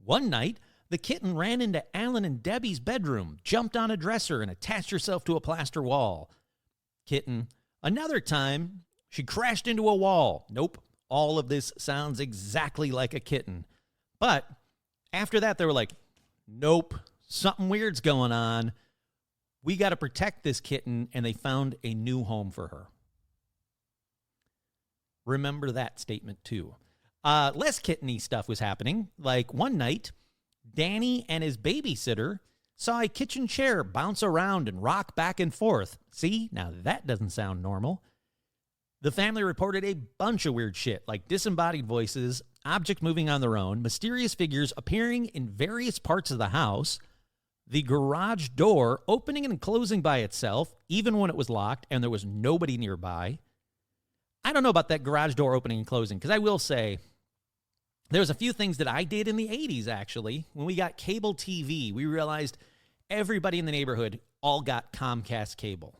One night, the kitten ran into Alan and Debbie's bedroom, jumped on a dresser, and attached herself to a plaster wall. Kitten. Another time, she crashed into a wall. Nope. All of this sounds exactly like a kitten. But after that, they were like, nope, something weird's going on. We got to protect this kitten, and they found a new home for her. Remember that statement, too. Less kitteny stuff was happening. Like one night, Danny and his babysitter saw a kitchen chair bounce around and rock back and forth. See, now that doesn't sound normal. The family reported a bunch of weird shit, like disembodied voices, objects moving on their own, mysterious figures appearing in various parts of the house, the garage door opening and closing by itself, even when it was locked and there was nobody nearby. I don't know about that garage door opening and closing, because I will say there was a few things that I did in the 80s, actually. When we got cable TV, we realized everybody in the neighborhood all got Comcast cable.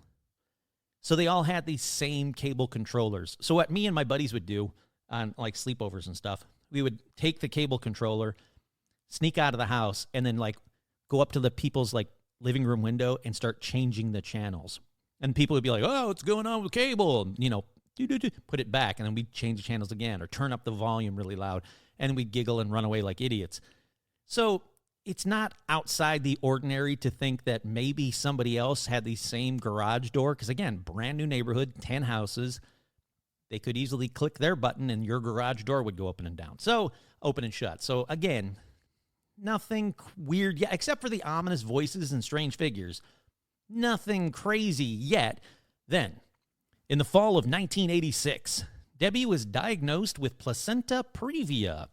So they all had these same cable controllers. So what me and my buddies would do on like sleepovers and stuff, we would take the cable controller, sneak out of the house, and then like go up to the people's like living room window and start changing the channels. And people would be like, oh, what's going on with cable? And, you know, put it back, and then we'd change the channels again or turn up the volume really loud, and we'd giggle and run away like idiots. So it's not outside the ordinary to think that maybe somebody else had the same garage door, because again, brand new neighborhood, 10 houses. They could easily click their button and your garage door would go open and down. So open and shut. So again, nothing weird yet, except for the ominous voices and strange figures. Nothing crazy yet. Then, in the fall of 1986, Debbie was diagnosed with placenta previa.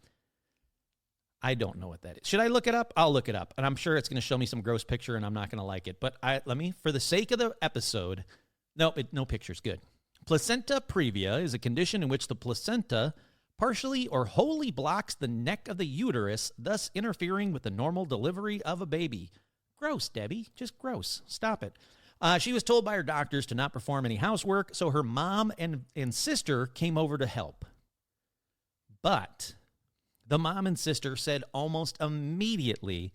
I don't know what that is. Should I look it up? I'll look it up. And I'm sure it's going to show me some gross picture and I'm not going to like it. But let me, for the sake of the episode, no picture's good. Placenta previa is a condition in which the placenta partially or wholly blocks the neck of the uterus, thus interfering with the normal delivery of a baby. Gross, Debbie. Just gross. Stop it. She was told by her doctors to not perform any housework, so her mom and sister came over to help. But the mom and sister said almost immediately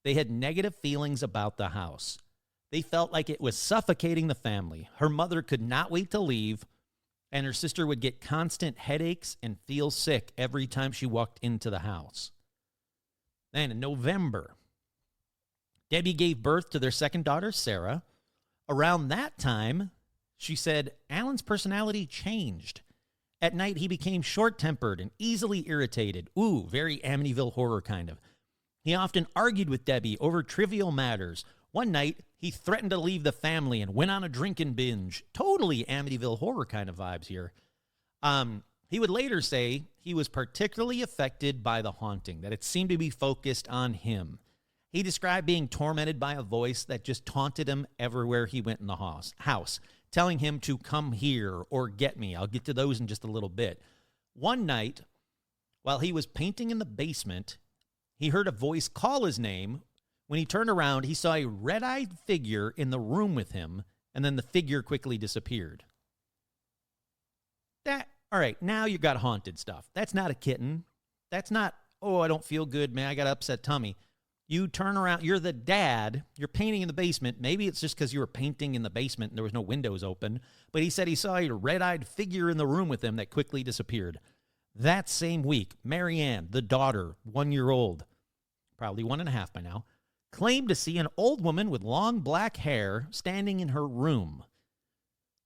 they had negative feelings about the house. They felt like it was suffocating the family. Her mother could not wait to leave, and her sister would get constant headaches and feel sick every time she walked into the house. Then in November, Debbie gave birth to their second daughter, Sarah. Around that time, she said, Alan's personality changed. At night, he became short-tempered and easily irritated. Ooh, very Amityville Horror kind of. He often argued with Debbie over trivial matters. One night, he threatened to leave the family and went on a drinking binge. Totally Amityville Horror kind of vibes here. He would later say he was particularly affected by the haunting, that it seemed to be focused on him. He described being tormented by a voice that just taunted him everywhere he went in the house, telling him to come here or get me. I'll get to those in just a little bit. One night, while he was painting in the basement, he heard a voice call his name. When he turned around, he saw a red-eyed figure in the room with him, and then the figure quickly disappeared. All right, now you got haunted stuff. That's not a kitten. That's not, oh, I don't feel good, man, I got an upset tummy. You turn around, you're the dad, you're painting in the basement. Maybe it's just because you were painting in the basement and there was no windows open, but he said he saw a red-eyed figure in the room with him that quickly disappeared. That same week, Marianne, the daughter, 1 year old, probably 1.5 by now, claimed to see an old woman with long black hair standing in her room.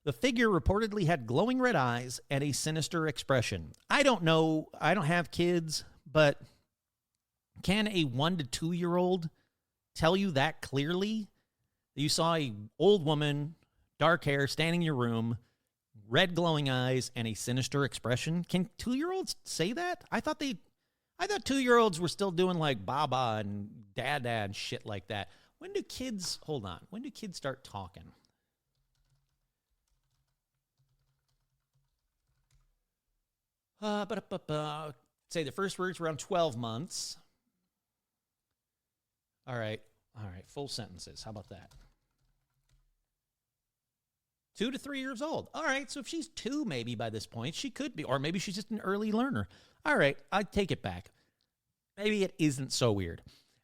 The figure reportedly had glowing red eyes and a sinister expression. I don't know, I don't have kids, but can a 1 to 2 year old tell you that clearly? You saw an old woman, dark hair, standing in your room, red glowing eyes, and a sinister expression. Can 2-year-olds say that? I thought 2-year-olds were still doing like Baba and Dada and shit like that. When do kids start talking? Say the first word's around 12 months. All right, full sentences. How about that? 2 to 3 years old. All right, so if she's 2 maybe by this point, she could be, or maybe she's just an early learner. All right, I take it back. Maybe it isn't so weird.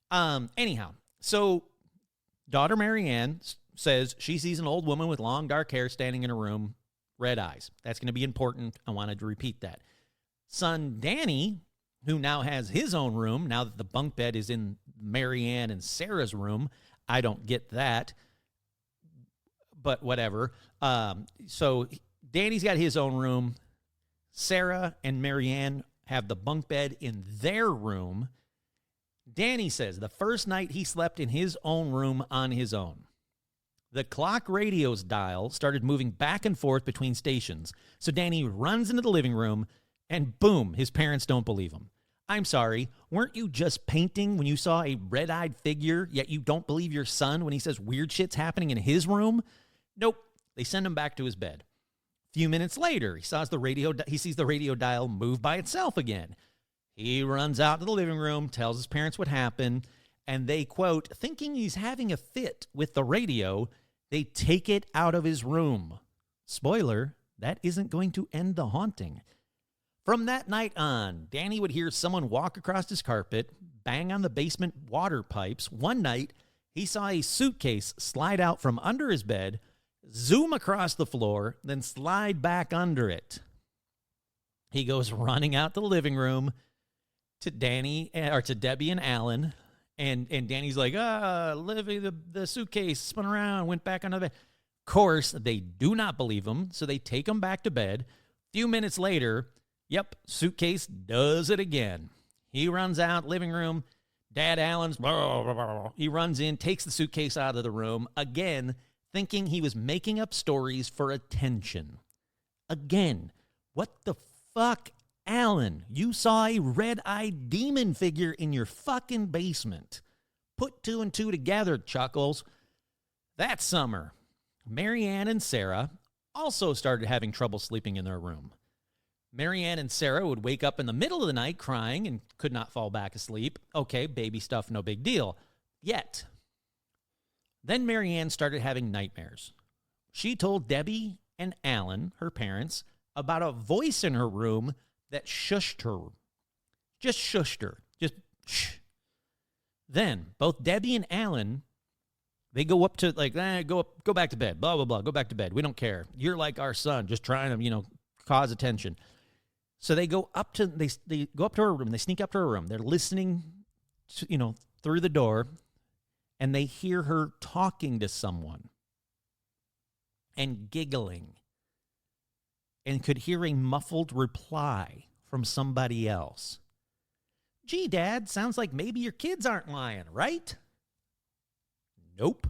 Anyhow, so daughter Marianne says she sees an old woman with long dark hair standing in a room, red eyes. That's going to be important. I wanted to repeat that. Son Danny, who now has his own room, now that the bunk bed is in Marianne and Sarah's room. I don't get that, but whatever. So Danny's got his own room. Sarah and Marianne have the bunk bed in their room. Danny says the first night he slept in his own room on his own, the clock radio's dial started moving back and forth between stations. So Danny runs into the living room, and boom, his parents don't believe him. I'm sorry, weren't you just painting when you saw a red-eyed figure, yet you don't believe your son when he says weird shit's happening in his room? Nope. They send him back to his bed. A few minutes later, he sees the radio dial move by itself again. He runs out to the living room, tells his parents what happened, and they, quote, thinking he's having a fit with the radio, they take it out of his room. Spoiler, that isn't going to end the haunting. From that night on, Danny would hear someone walk across his carpet, bang on the basement water pipes. One night, he saw a suitcase slide out from under his bed, zoom across the floor, then slide back under it. He goes running out to the living room to Debbie and Alan, and Danny's like, Livy, the suitcase spun around, went back under the bed. Of course, they do not believe him, so they take him back to bed. A few minutes later, yep, suitcase does it again. He runs out, living room. Dad Alan's, blah, blah, blah, blah. He runs in, takes the suitcase out of the room, again, thinking he was making up stories for attention. Again, what the fuck, Alan? You saw a red-eyed demon figure in your fucking basement. Put 2 and 2 together, Chuckles. That summer, Marianne and Sarah also started having trouble sleeping in their room. Marianne and Sarah would wake up in the middle of the night crying and could not fall back asleep. Okay, baby stuff, no big deal. Yet, then Marianne started having nightmares. She told Debbie and Alan, her parents, about a voice in her room that shushed her. Just shushed her. Just shh. Then, both Debbie and Alan, they go up to, like, go back to bed, blah, blah, blah, go back to bed. We don't care. You're like our son, just trying to, cause attention. So they go up to her room. They sneak up to her room. They're listening, through the door, and they hear her talking to someone and giggling, and could hear a muffled reply from somebody else. Gee, Dad, sounds like maybe your kids aren't lying, right? Nope.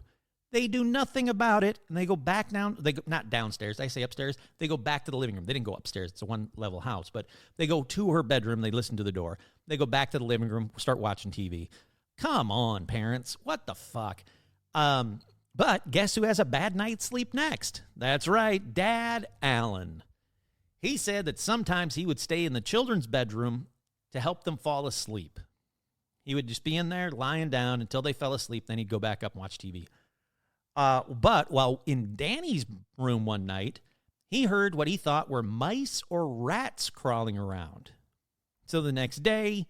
They do nothing about it, and they go back down. They go, not downstairs. I say upstairs. They go back to the living room. They didn't go upstairs. It's a one-level house, but they go to her bedroom. They listen to the door. They go back to the living room, start watching TV. Come on, parents. What the fuck? But guess who has a bad night's sleep next? That's right, Dad Allen. He said that sometimes he would stay in the children's bedroom to help them fall asleep. He would just be in there lying down until they fell asleep. Then he'd go back up and watch TV. But while in Danny's room one night, he heard what he thought were mice or rats crawling around. So the next day,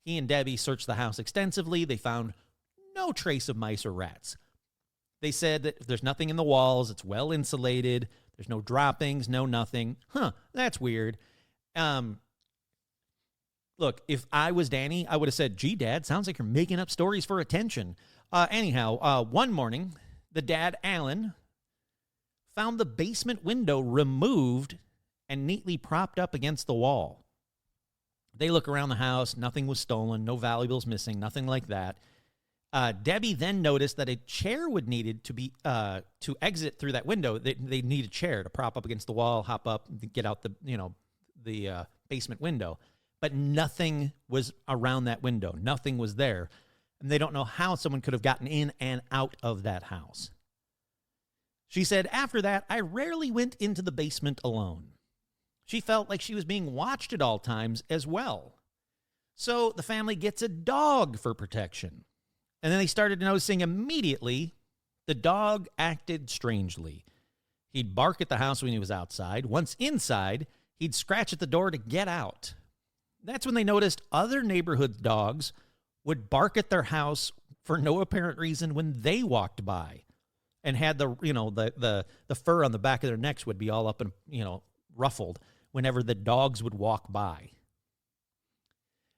he and Debbie searched the house extensively. They found no trace of mice or rats. They said that there's nothing in the walls. It's well insulated. There's no droppings, no nothing. That's weird. Look, if I was Danny, I would have said, gee, Dad, sounds like you're making up stories for attention. Anyhow, one morning, the Dad Allen found the basement window removed and neatly propped up against the wall. They look around the house. Nothing was stolen. No valuables missing. Nothing like that. Debbie then noticed that a chair would needed to be to exit through that window. They need a chair to prop up against the wall, hop up, get out the basement window. But nothing was around that window. Nothing was there. And they don't know how someone could have gotten in and out of that house. She said, after that, I rarely went into the basement alone. She felt like she was being watched at all times as well. So the family gets a dog for protection. And then they started noticing immediately the dog acted strangely. He'd bark at the house when he was outside. Once inside, he'd scratch at the door to get out. That's when they noticed other neighborhood dogs would bark at their house for no apparent reason when they walked by, and had the fur on the back of their necks would be all up and ruffled whenever the dogs would walk by.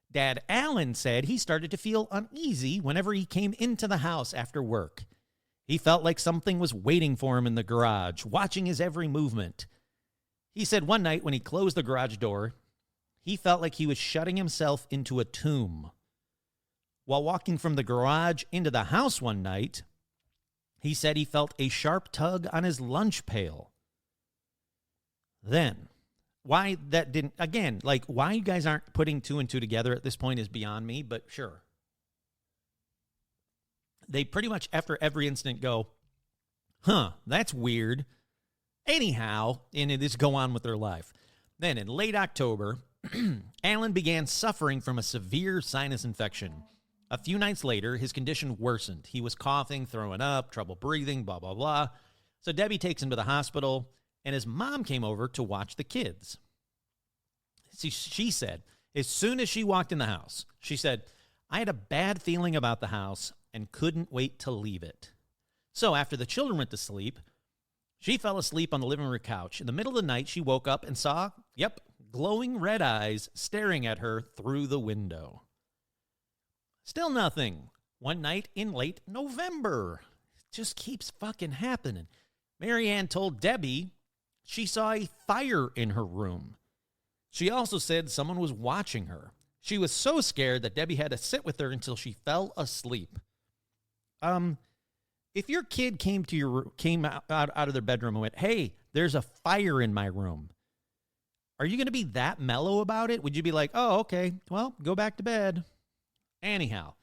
Dad Allen said he started to feel uneasy whenever he came into the house after work. He felt like something was waiting for him in the garage, watching his every movement. He said one night when he closed the garage door, he felt like he was shutting himself into a tomb. While walking from the garage into the house one night, he said he felt a sharp tug on his lunch pail. Then, why that didn't, again, like why you guys aren't putting two and two together at this point is beyond me, but sure. They pretty much, after every incident, go, that's weird. Anyhow, and it just go on with their life. Then in late October, Allen began suffering from a severe sinus infection. A few nights later, his condition worsened. He was coughing, throwing up, trouble breathing, blah, blah, blah. So Debbie takes him to the hospital, and his mom came over to watch the kids. She said, as soon as she walked in the house, she said, I had a bad feeling about the house and couldn't wait to leave it. So after the children went to sleep, she fell asleep on the living room couch. In the middle of the night, she woke up and saw, glowing red eyes staring at her through the window. Still nothing. One night in late November. It just keeps fucking happening. Marianne told Debbie she saw a fire in her room. She also said someone was watching her. She was so scared that Debbie had to sit with her until she fell asleep. If your kid came out of their bedroom and went, hey, there's a fire in my room, are you going to be that mellow about it? Would you be like, oh, okay, well, go back to bed? Anyhow,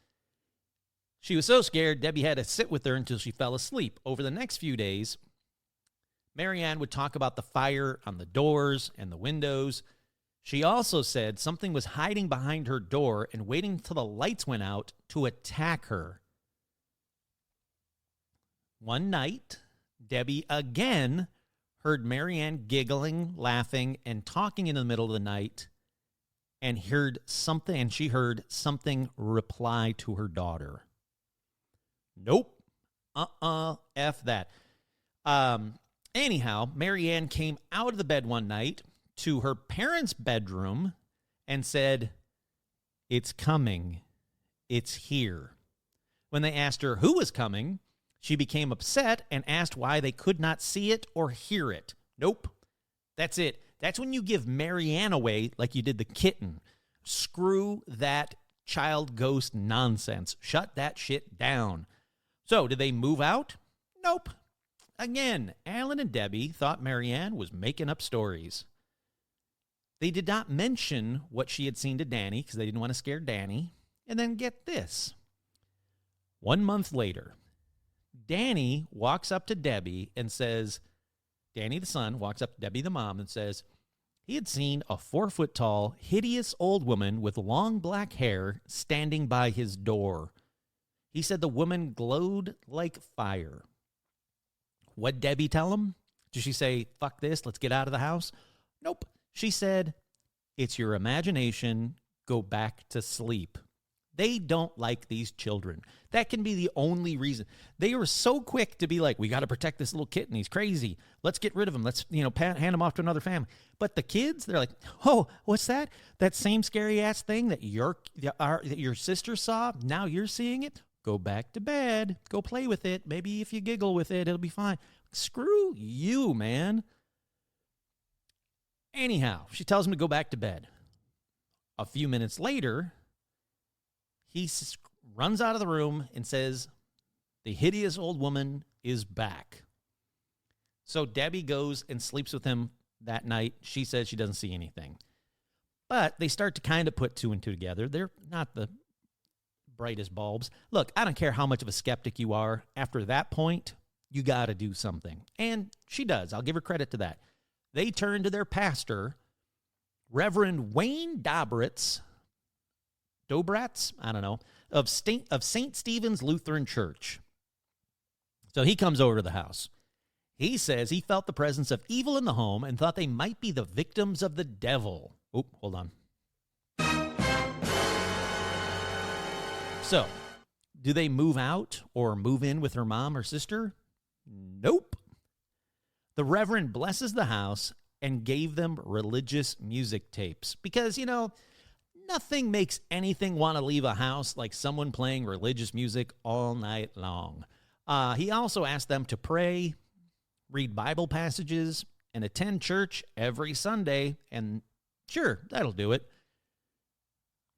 she was so scared, Debbie had to sit with her until she fell asleep. Over the next few days, Marianne would talk about the fire on the doors and the windows. She also said something was hiding behind her door and waiting till the lights went out to attack her. One night, Debbie again heard Marianne giggling, laughing, and talking in the middle of the night, and she heard something reply to her daughter. Nope. F that. Anyhow, Marianne came out of the bed one night to her parents' bedroom and said, it's coming. It's here. When they asked her who was coming, she became upset and asked why they could not see it or hear it. Nope. That's it. That's when you give Marianne away like you did the kitten. Screw that child ghost nonsense. Shut that shit down. So, did they move out? Nope. Again, Alan and Debbie thought Marianne was making up stories. They did not mention what she had seen to Danny because they didn't want to scare Danny. And then get this. 1 month later, Danny walks up to Debbie and says, Danny the son walks up to Debbie the mom and says he had seen a 4-foot-tall, hideous old woman with long black hair standing by his door. He said the woman glowed like fire. What'd Debbie tell him? Did she say, fuck this, let's get out of the house? Nope. She said, it's your imagination, go back to sleep. They don't like these children. That can be the only reason. They were so quick to be like, we got to protect this little kitten. He's crazy. Let's get rid of him. Let's, hand him off to another family. But the kids, they're like, oh, what's that? That same scary ass thing that your sister saw, now you're seeing it? Go back to bed. Go play with it. Maybe if you giggle with it, it'll be fine. Screw you, man. Anyhow, she tells him to go back to bed. A few minutes later, he runs out of the room and says, the hideous old woman is back. So Debbie goes and sleeps with him that night. She says she doesn't see anything. But they start to kind of put two and two together. They're not the brightest bulbs. Look, I don't care how much of a skeptic you are. After that point, you got to do something. And she does. I'll give her credit to that. They turn to their pastor, Reverend Wayne Dobratz, I don't know, of St. Stephen's Lutheran Church. So he comes over to the house. He says he felt the presence of evil in the home and thought they might be the victims of the devil. Oh, hold on. So, do they move out or move in with her mom or sister? Nope. The Reverend blesses the house and gave them religious music tapes because, nothing makes anything want to leave a house like someone playing religious music all night long. He also asked them to pray, read Bible passages, and attend church every Sunday, and sure, that'll do it.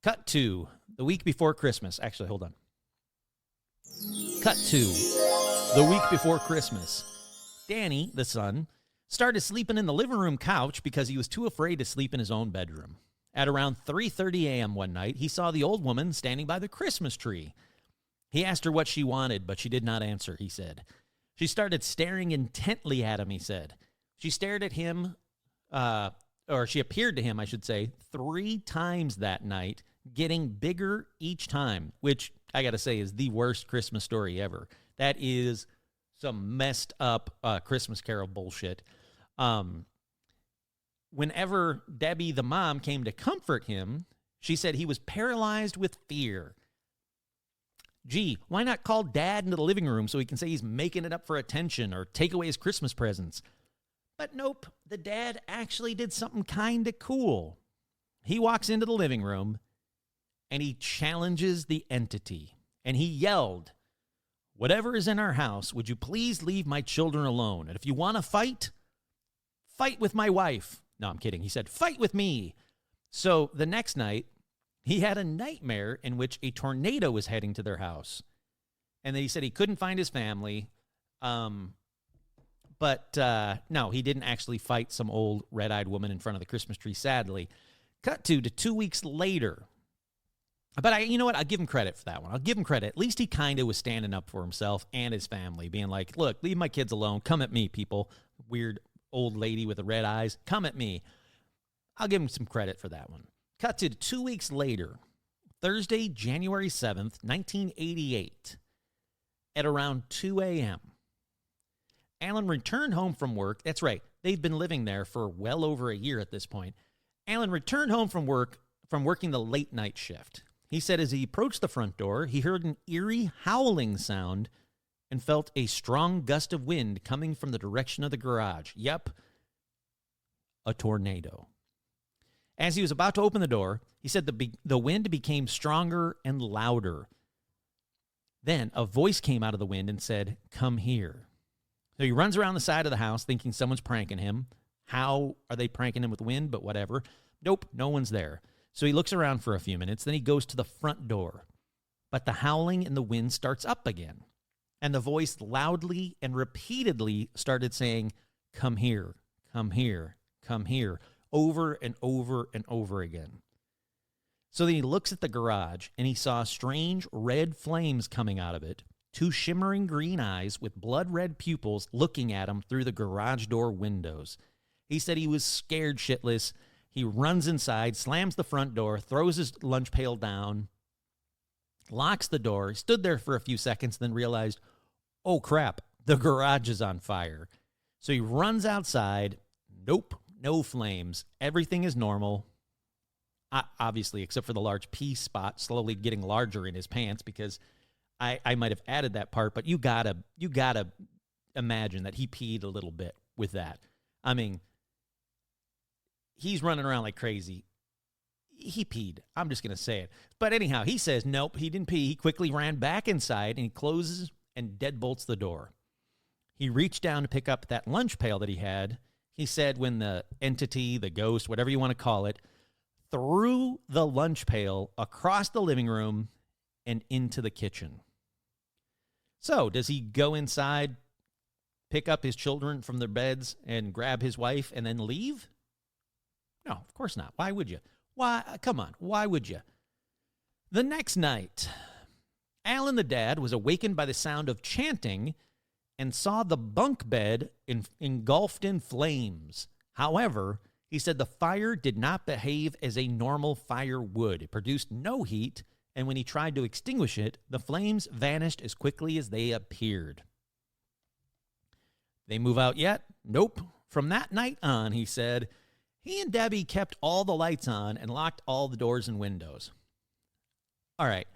Cut to the week before Christmas. Actually, hold on. Cut to the week before Christmas. Danny, the son, started sleeping in the living room couch because he was too afraid to sleep in his own bedroom. At around 3:30 a.m. one night, he saw the old woman standing by the Christmas tree. He asked her what she wanted, but she did not answer, he said. She started staring intently at him, he said. She stared at him, or she appeared to him, I should say, 3 times that night, getting bigger each time, which I got to say is the worst Christmas story ever. That is some messed up Christmas Carol bullshit. Whenever Debbie, the mom, came to comfort him, she said he was paralyzed with fear. Gee, why not call Dad into the living room so he can say he's making it up for attention or take away his Christmas presents? But nope, the dad actually did something kind of cool. He walks into the living room and he challenges the entity. And he yelled, "Whatever is in our house, would you please leave my children alone? And if you want to fight, fight with my wife." No, I'm kidding. He said, "Fight with me." So the next night, he had a nightmare in which a tornado was heading to their house. And then he said he couldn't find his family. But no, he didn't actually fight some old red-eyed woman in front of the Christmas tree, sadly. Cut to 2 weeks later. But you know what? I'll give him credit for that one. I'll give him credit. At least he kind of was standing up for himself and his family, being like, look, leave my kids alone. Come at me, people. Weird old lady with the red eyes. Come at me. I'll give him some credit for that one. Cut to 2 weeks later, Thursday, January 7th, 1988, at around 2 a.m. Alan returned home from work. That's right. They've been living there for well over a year at this point. Alan returned home from working the late night shift. He said as he approached the front door, he heard an eerie howling sound and felt a strong gust of wind coming from the direction of the garage. Yep, a tornado. As he was about to open the door, he said the wind became stronger and louder. Then a voice came out of the wind and said, "Come here." So he runs around the side of the house thinking someone's pranking him. How are they pranking him with wind? But whatever. Nope, no one's there. So he looks around for a few minutes. Then he goes to the front door. But the howling and the wind starts up again. And the voice loudly and repeatedly started saying, "Come here, come here, come here," over and over and over again. So then he looks at the garage, and he saw strange red flames coming out of it, two shimmering green eyes with blood-red pupils looking at him through the garage door windows. He said he was scared shitless. He runs inside, slams the front door, throws his lunch pail down, locks the door, stood there for a few seconds, then realized, oh crap, the garage is on fire. So he runs outside. Nope, no flames. Everything is normal. Obviously, except for the large pee spot slowly getting larger in his pants, because I might have added that part, but you gotta imagine that he peed a little bit with that. I mean, he's running around like crazy. He peed. I'm just going to say it. But anyhow, he says, nope, he didn't pee. He quickly ran back inside, and he closes and deadbolts the door. He reached down to pick up that lunch pail that he had. He said when the entity, the ghost, whatever you want to call it, threw the lunch pail across the living room and into the kitchen. So does he go inside, pick up his children from their beds, and grab his wife and then leave? No, of course not. Why would you? Why? Come on. Why would you? The next night, Alan the dad was awakened by the sound of chanting and saw the bunk bed engulfed in flames. However, he said the fire did not behave as a normal fire would. It produced no heat, and when he tried to extinguish it, the flames vanished as quickly as they appeared. They move out yet? Nope. From that night on, he said, he and Debbie kept all the lights on and locked all the doors and windows. All right.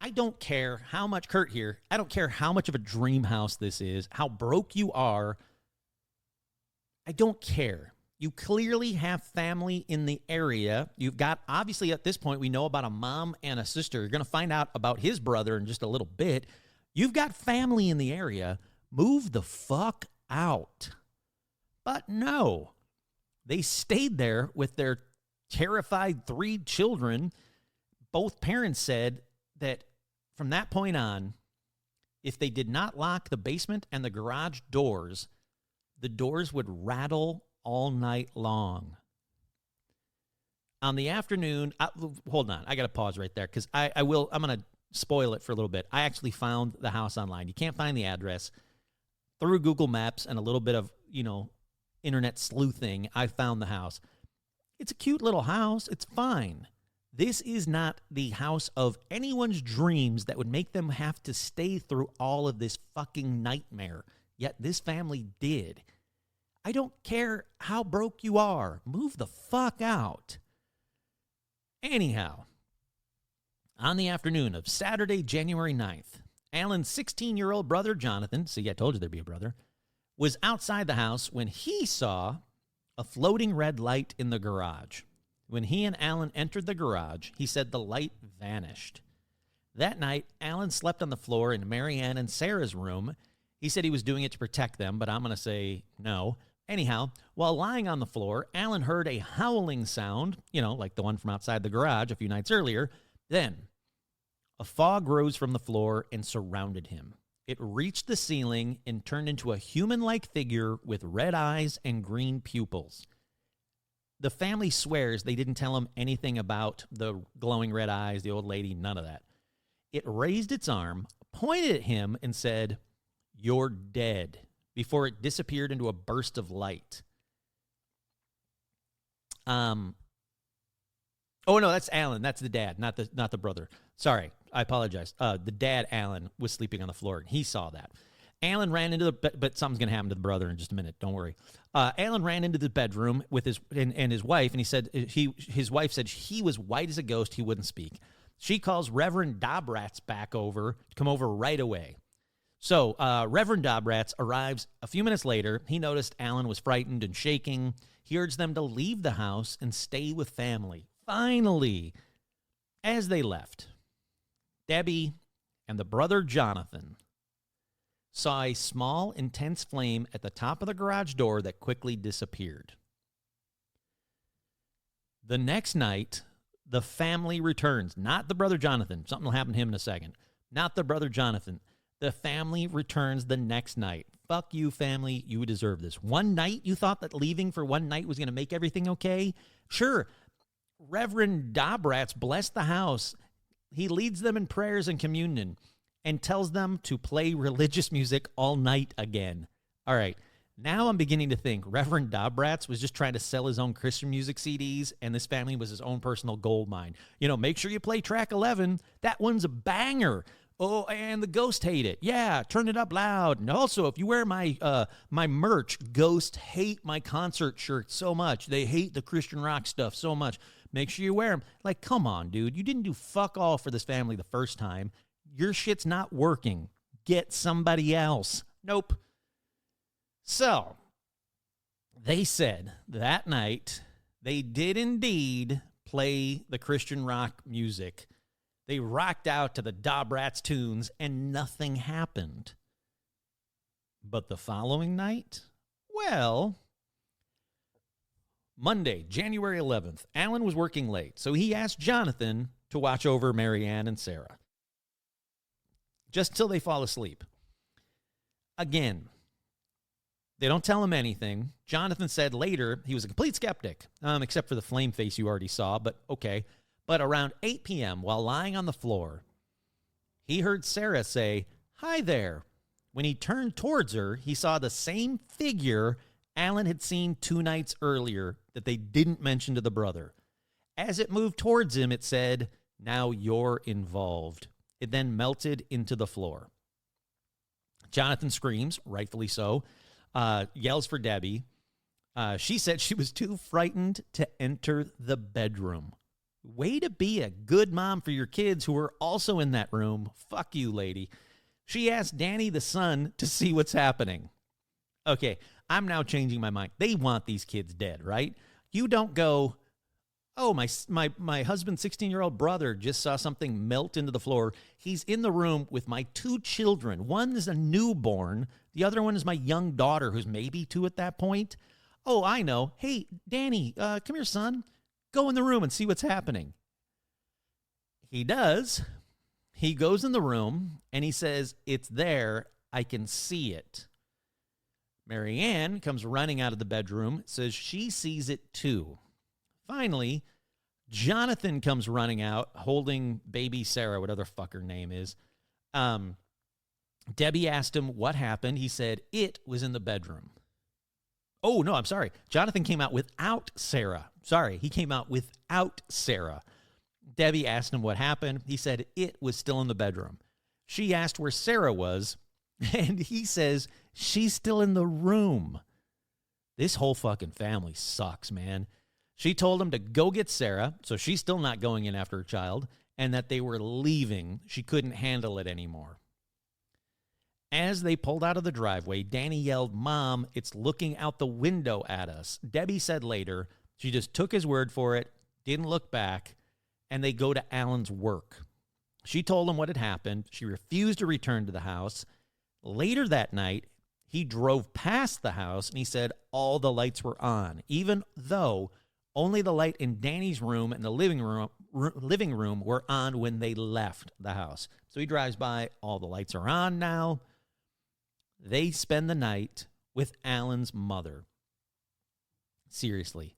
I don't care how much, Kurt here, I don't care how much of a dream house this is, how broke you are. I don't care. You clearly have family in the area. You've got, obviously at this point, we know about a mom and a sister. You're going to find out about his brother in just a little bit. You've got family in the area. Move the fuck out. But no. They stayed there with their terrified 3 children. Both parents said that from that point on, if they did not lock the basement and the garage doors, the doors would rattle all night long. On the afternoon, hold on, I got to pause right there because I'm going to spoil it for a little bit. I actually found the house online. You can't find the address. Through Google Maps and a little bit of, internet sleuthing, I found the house. It's a cute little house. It's fine. This is not the house of anyone's dreams that would make them have to stay through all of this fucking nightmare. Yet this family did. I don't care how broke you are. Move the fuck out. Anyhow, on the afternoon of Saturday, January 9th, Alan's 16-year-old brother, Jonathan, see, I told you there'd be a brother, was outside the house when he saw a floating red light in the garage. When he and Alan entered the garage, he said the light vanished. That night, Alan slept on the floor in Marianne and Sarah's room. He said he was doing it to protect them, but I'm going to say no. Anyhow, while lying on the floor, Alan heard a howling sound, like the one from outside the garage a few nights earlier. Then, a fog rose from the floor and surrounded him. It reached the ceiling and turned into a human-like figure with red eyes and green pupils. The family swears they didn't tell him anything about the glowing red eyes, the old lady, none of that. It raised its arm, pointed at him, and said, "You're dead," before it disappeared into a burst of light. Oh, no, that's Alan. That's the dad, not the brother. Sorry, I apologize. The dad, Alan, was sleeping on the floor, and he saw that. Alan ran into but something's going to happen to the brother in just a minute. Don't worry. Alan ran into the bedroom with his wife, and he said his wife said he was white as a ghost. He wouldn't speak. She calls Reverend Dobratz back over to come over right away. So Reverend Dobratz arrives a few minutes later. He noticed Alan was frightened and shaking. He urged them to leave the house and stay with family. Finally, as they left, Debbie and the brother Jonathan saw a small, intense flame at the top of the garage door that quickly disappeared. The next night, the family returns. Not the brother Jonathan. Something will happen to him in a second. Not the brother Jonathan. The family returns the next night. Fuck you, family. You deserve this. One night, you thought that leaving for one night was going to make everything okay? Sure. Reverend Dobratz blessed the house. He leads them in prayers and communion and tells them to play religious music all night again. All right. Now I'm beginning to think Reverend Dobratz was just trying to sell his own Christian music CDs, and this family was his own personal gold mine. You know, make sure you play track 11. That one's a banger. Oh, and the Ghost hate it. Yeah, turn it up loud. And also, if you wear my my merch, Ghost hate my concert shirt so much. They hate the Christian rock stuff so much. Make sure you wear them. Like, come on, dude. You didn't do fuck all for this family the first time. Your shit's not working. Get somebody else. Nope. So, they said that night they did indeed play the Christian rock music. They rocked out to the Dobratz tunes and nothing happened. But the following night, well, Monday, January 11th, Alan was working late, so he asked Jonathan to watch over Marianne and Sarah. Just till they fall asleep. Again, they don't tell him anything. Jonathan said later he was a complete skeptic, except for the flame face you already saw, but okay. But around 8 p.m., while lying on the floor, he heard Sarah say, "Hi there." When he turned towards her, he saw the same figure Alan had seen 2 nights earlier that they didn't mention to the brother. As it moved towards him, it said, "Now you're involved." It then melted into the floor. Jonathan screams, rightfully so, yells for Debbie. She said she was too frightened to enter the bedroom. Way to be a good mom for your kids who are also in that room. Fuck you, lady. She asked Danny, the son, to see what's happening. Okay, I'm now changing my mind. They want these kids dead, right? You don't go, "Oh, my husband's 16-year-old brother just saw something melt into the floor. He's in the room with my 2 children. One is a newborn. The other one is my young daughter, who's maybe 2 at that point. Oh, I know. Hey, Danny, come here, son. Go in the room and see what's happening." He does. He goes in the room, and he says, "It's there. I can see it." Marianne comes running out of the bedroom, says she sees it too. Finally, Jonathan comes running out, holding baby Sarah, whatever the fuck her name is. Debbie asked him what happened. He said it was in the bedroom. Oh, no, I'm sorry. Jonathan came out without Sarah. Sorry, he came out without Sarah. Debbie asked him what happened. He said it was still in the bedroom. She asked where Sarah was, and he says she's still in the room. This whole fucking family sucks, man. She told him to go get Sarah, so she's still not going in after her child, and that they were leaving. She couldn't handle it anymore. As they pulled out of the driveway, Danny yelled, "Mom, it's looking out the window at us." Debbie said later she just took his word for it, didn't look back, and they go to Alan's work. She told him what had happened. She refused to return to the house. Later that night, he drove past the house, and he said all the lights were on, even though only the light in Danny's room and the living room were on when they left the house. So he drives by, all the lights are on now. They spend the night with Alan's mother. Seriously,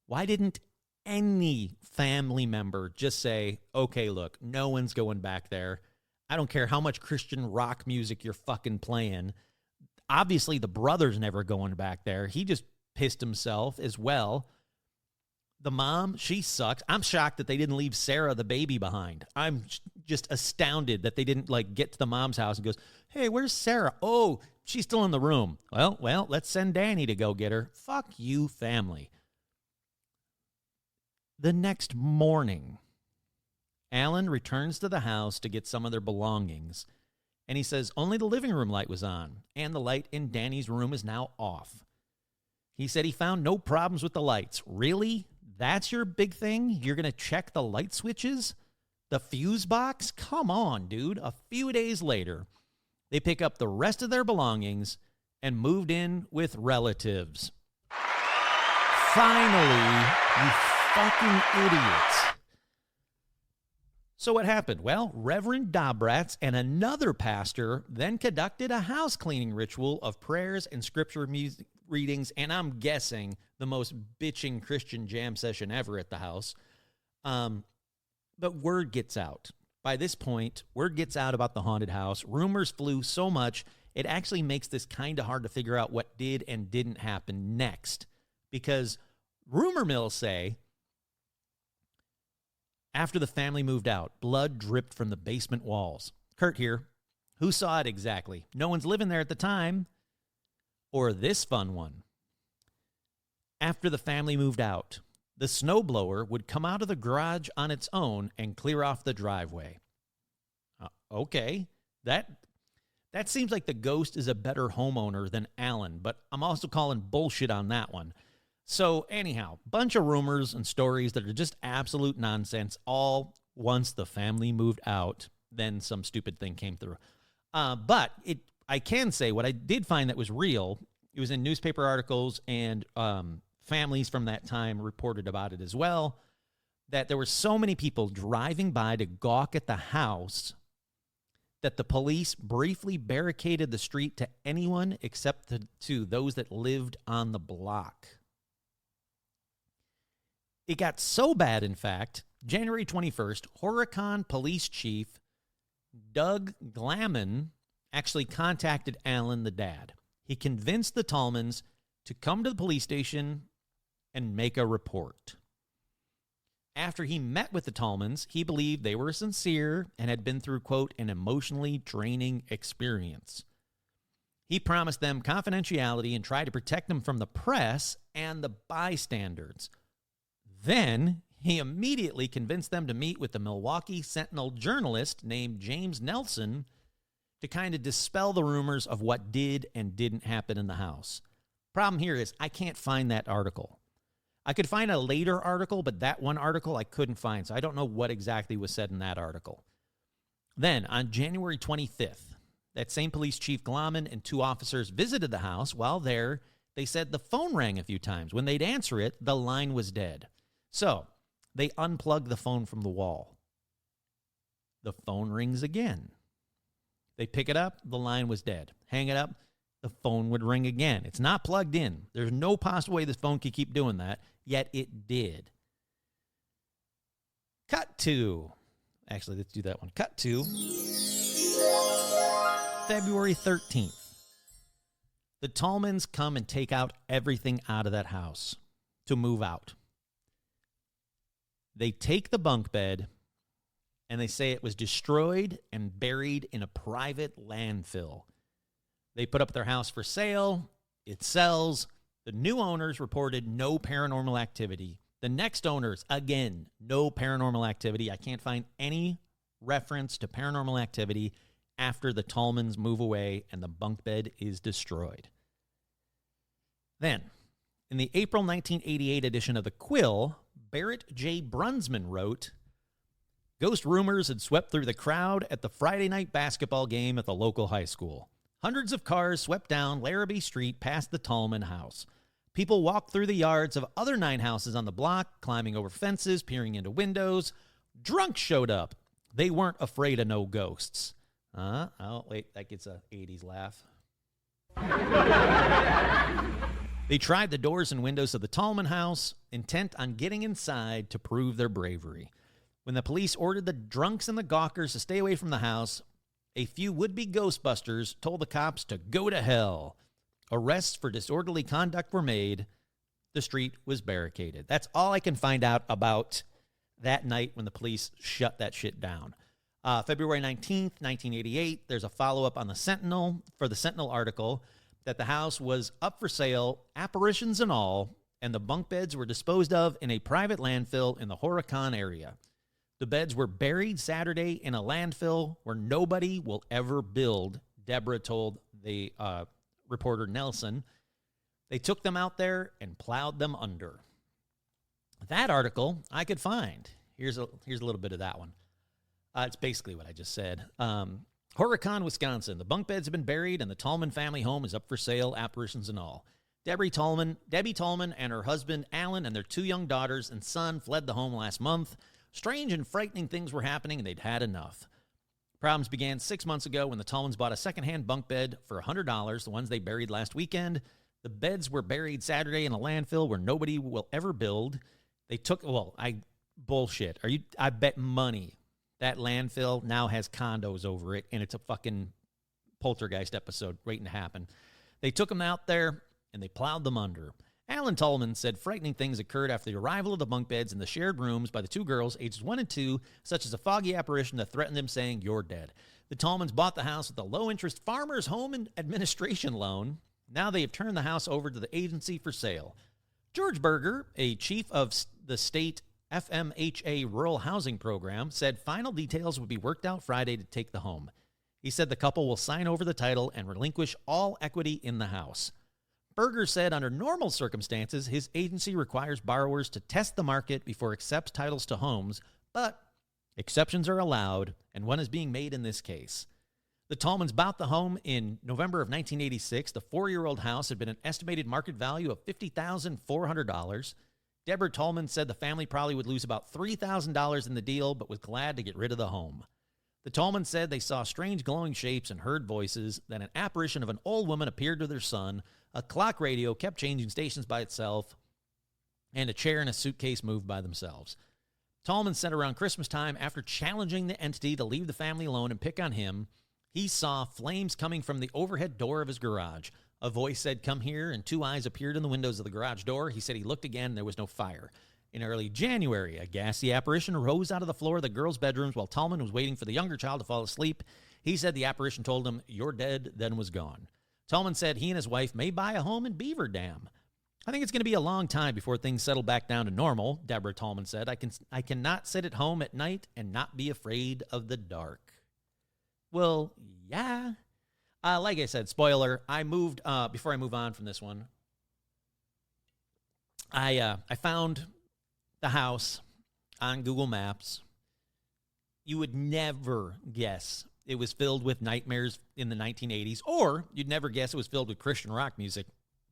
why didn't any family member just say, "Okay, look, no one's going back there. I don't care how much Christian rock music you're fucking playing. Obviously, the brother's never going back there. He just pissed himself as well. The mom, she sucks. I'm shocked that they didn't leave Sarah, the baby, behind. I'm just astounded that they didn't get to the mom's house and goes, "Hey, where's Sarah? Oh, she's still in the room. Well, let's send Danny to go get her." Fuck you, family. The next morning, Alan returns to the house to get some of their belongings, and he says only the living room light was on, and the light in Danny's room is now off. He said he found no problems with the lights. Really? That's your big thing? You're going to check the light switches? The fuse box? Come on, dude. A few days later, they pick up the rest of their belongings and moved in with relatives. Finally, you fucking idiots. So what happened? Well, Reverend Dobratz and another pastor then conducted a house cleaning ritual of prayers and scripture readings, and I'm guessing the most bitching Christian jam session ever at the house. But word gets out. By this point, word gets out about the haunted house. Rumors flew so much, it actually makes this kind of hard to figure out what did and didn't happen next. Because rumor mills say, after the family moved out, blood dripped from the basement walls. Kurt here. Who saw it exactly? No one's living there at the time. Or this fun one. After the family moved out, the snowblower would come out of the garage on its own and clear off the driveway. Okay, that seems like the ghost is a better homeowner than Alan, but I'm also calling bullshit on that one. So anyhow, bunch of rumors and stories that are just absolute nonsense, all once the family moved out, then some stupid thing came through. But I can say what I did find that was real, it was in newspaper articles, and families from that time reported about it as well, that there were so many people driving by to gawk at the house that the police briefly barricaded the street to anyone except to those that lived on the block. It got so bad, in fact, January 21st, Horicon Police Chief Doug Glaman actually contacted Alan, the dad. He convinced the Tallmans to come to the police station and make a report. After he met with the Tallmans, he believed they were sincere and had been through, quote, an emotionally draining experience. He promised them confidentiality and tried to protect them from the press and the bystanders. Then he immediately convinced them to meet with the Milwaukee Sentinel journalist named James Nelson to kind of dispel the rumors of what did and didn't happen in the house. Problem here is I can't find that article. I could find a later article, but that one article I couldn't find, so I don't know what exactly was said in that article. Then, on January 25th, that same police chief Glaman and 2 officers visited the house. While there, they said the phone rang a few times. When they'd answer it, the line was dead. So, they unplugged the phone from the wall. The phone rings again. They pick it up, the line was dead. Hang it up, the phone would ring again. It's not plugged in. There's no possible way this phone could keep doing that, yet it did. Cut to, actually, let's do that one. Cut to February 13th. The Tallmans come and take out everything out of that house to move out. They take the bunk bed, and they say it was destroyed and buried in a private landfill. They put up their house for sale. It sells. The new owners reported no paranormal activity. The next owners, again, no paranormal activity. I can't find any reference to paranormal activity after the Tallmans move away and the bunk bed is destroyed. Then, in the April 1988 edition of The Quill, Barrett J. Brunsman wrote, "Ghost rumors had swept through the crowd at the Friday night basketball game at the local high school. Hundreds of cars swept down Larrabee Street past the Tallman house. People walked through the yards of other 9 houses on the block, climbing over fences, peering into windows. Drunks showed up. They weren't afraid of no ghosts." Oh, wait, that gets a 80s laugh. They tried the doors and windows of the Tallman house, intent on getting inside to prove their bravery. When the police ordered the drunks and the gawkers to stay away from the house, a few would-be Ghostbusters told the cops to go to hell. Arrests for disorderly conduct were made. The street was barricaded. That's all I can find out about that night when the police shut that shit down. February 19th, 1988, there's a follow-up on the Sentinel, for the Sentinel article, that the house was up for sale, apparitions and all, and the bunk beds were disposed of in a private landfill in the Horicon area. The beds were buried Saturday in a landfill where nobody will ever build, Deborah told the reporter Nelson. They took them out there and plowed them under. That article I could find. Here's a little bit of that one. It's basically what I just said. Horicon, Wisconsin. The bunk beds have been buried and the Tallman family home is up for sale, apparitions and all. Debbie Tallman and her husband Alan and their 2 young daughters and son fled the home last month. Strange and frightening things were happening, and they'd had enough. Problems began 6 months ago when the Tallmans bought a secondhand bunk bed for $100, the ones they buried last weekend. The beds were buried Saturday in a landfill where nobody will ever build. They took, bullshit. I bet money that landfill now has condos over it, and it's a fucking poltergeist episode waiting to happen. They took them out there, and they plowed them under. Alan Tallman said frightening things occurred after the arrival of the bunk beds in the shared rooms by the two girls, ages 1 and 2, such as a foggy apparition that threatened them, saying, "You're dead." The Tallmans bought the house with a low-interest Farmers Home Administration loan. Now they have turned the house over to the agency for sale. George Berger, a chief of the state FMHA rural housing program, said final details would be worked out Friday to take the home. He said the couple will sign over the title and relinquish all equity in the house. Berger said under normal circumstances, his agency requires borrowers to test the market before accepts titles to homes, but exceptions are allowed, and one is being made in this case. The Tallmans bought the home in November of 1986. The 4-year-old house had been an estimated market value of $50,400. Deborah Tallman said the family probably would lose about $3,000 in the deal, but was glad to get rid of the home. The Tallmans said they saw strange glowing shapes and heard voices, then an apparition of an old woman appeared to their son, a clock radio kept changing stations by itself, and a chair and a suitcase moved by themselves. Tallman said around Christmas time, after challenging the entity to leave the family alone and pick on him, he saw flames coming from the overhead door of his garage. A voice said, "Come here," and 2 eyes appeared in the windows of the garage door. He said he looked again, and there was no fire. In early January, a ghastly apparition rose out of the floor of the girls' bedrooms while Tallman was waiting for the younger child to fall asleep. He said the apparition told him, "You're dead," then was gone. Tallman said he and his wife may buy a home in Beaver Dam. "I think it's going to be a long time before things settle back down to normal," Deborah Tallman said. I cannot sit at home at night and not be afraid of the dark." Well, yeah. Like I said, spoiler, I moved, before I move on from this one, I found the house on Google Maps. You would never guess it was filled with nightmares in the 1980s, or you'd never guess it was filled with Christian rock music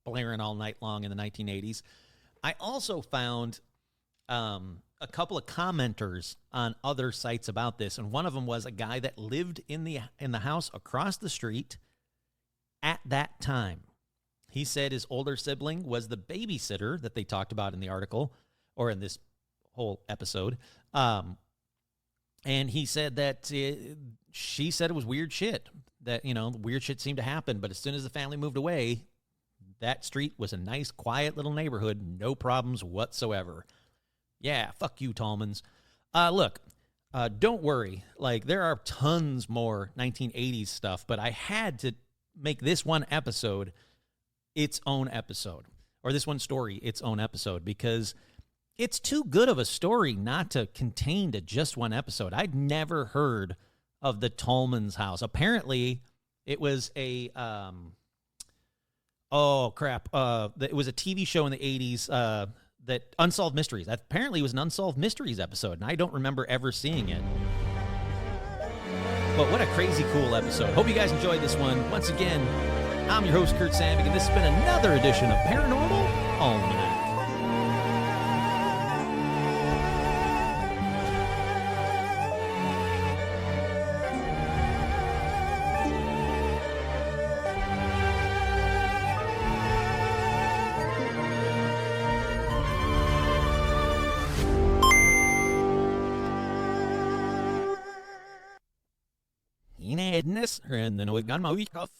blaring all night long in the 1980s. I also found a couple of commenters on other sites about this, and one of them was a guy that lived in the house across the street at that time. He said his older sibling was the babysitter that they talked about in the article, or in this whole episode. And he said that she said it was weird shit, that, weird shit seemed to happen. But as soon as the family moved away, that street was a nice, quiet little neighborhood. No problems whatsoever. Yeah, fuck you, Tallmans. Look, don't worry. Like, there are tons more 1980s stuff, but I had to make this one episode its own episode, or this one story its own episode, because it's too good of a story not to contain to just one episode. I'd never heard of the Tallmans house. Apparently, it was a it was a TV show in the 80s that Unsolved Mysteries. Apparently, it was an Unsolved Mysteries episode, and I don't remember ever seeing it. But what a crazy cool episode. Hope you guys enjoyed this one. Once again, I'm your host, Kurt Sandvik, and this has been another edition of Paranormal Almanac. Inednes, and then we got my week off.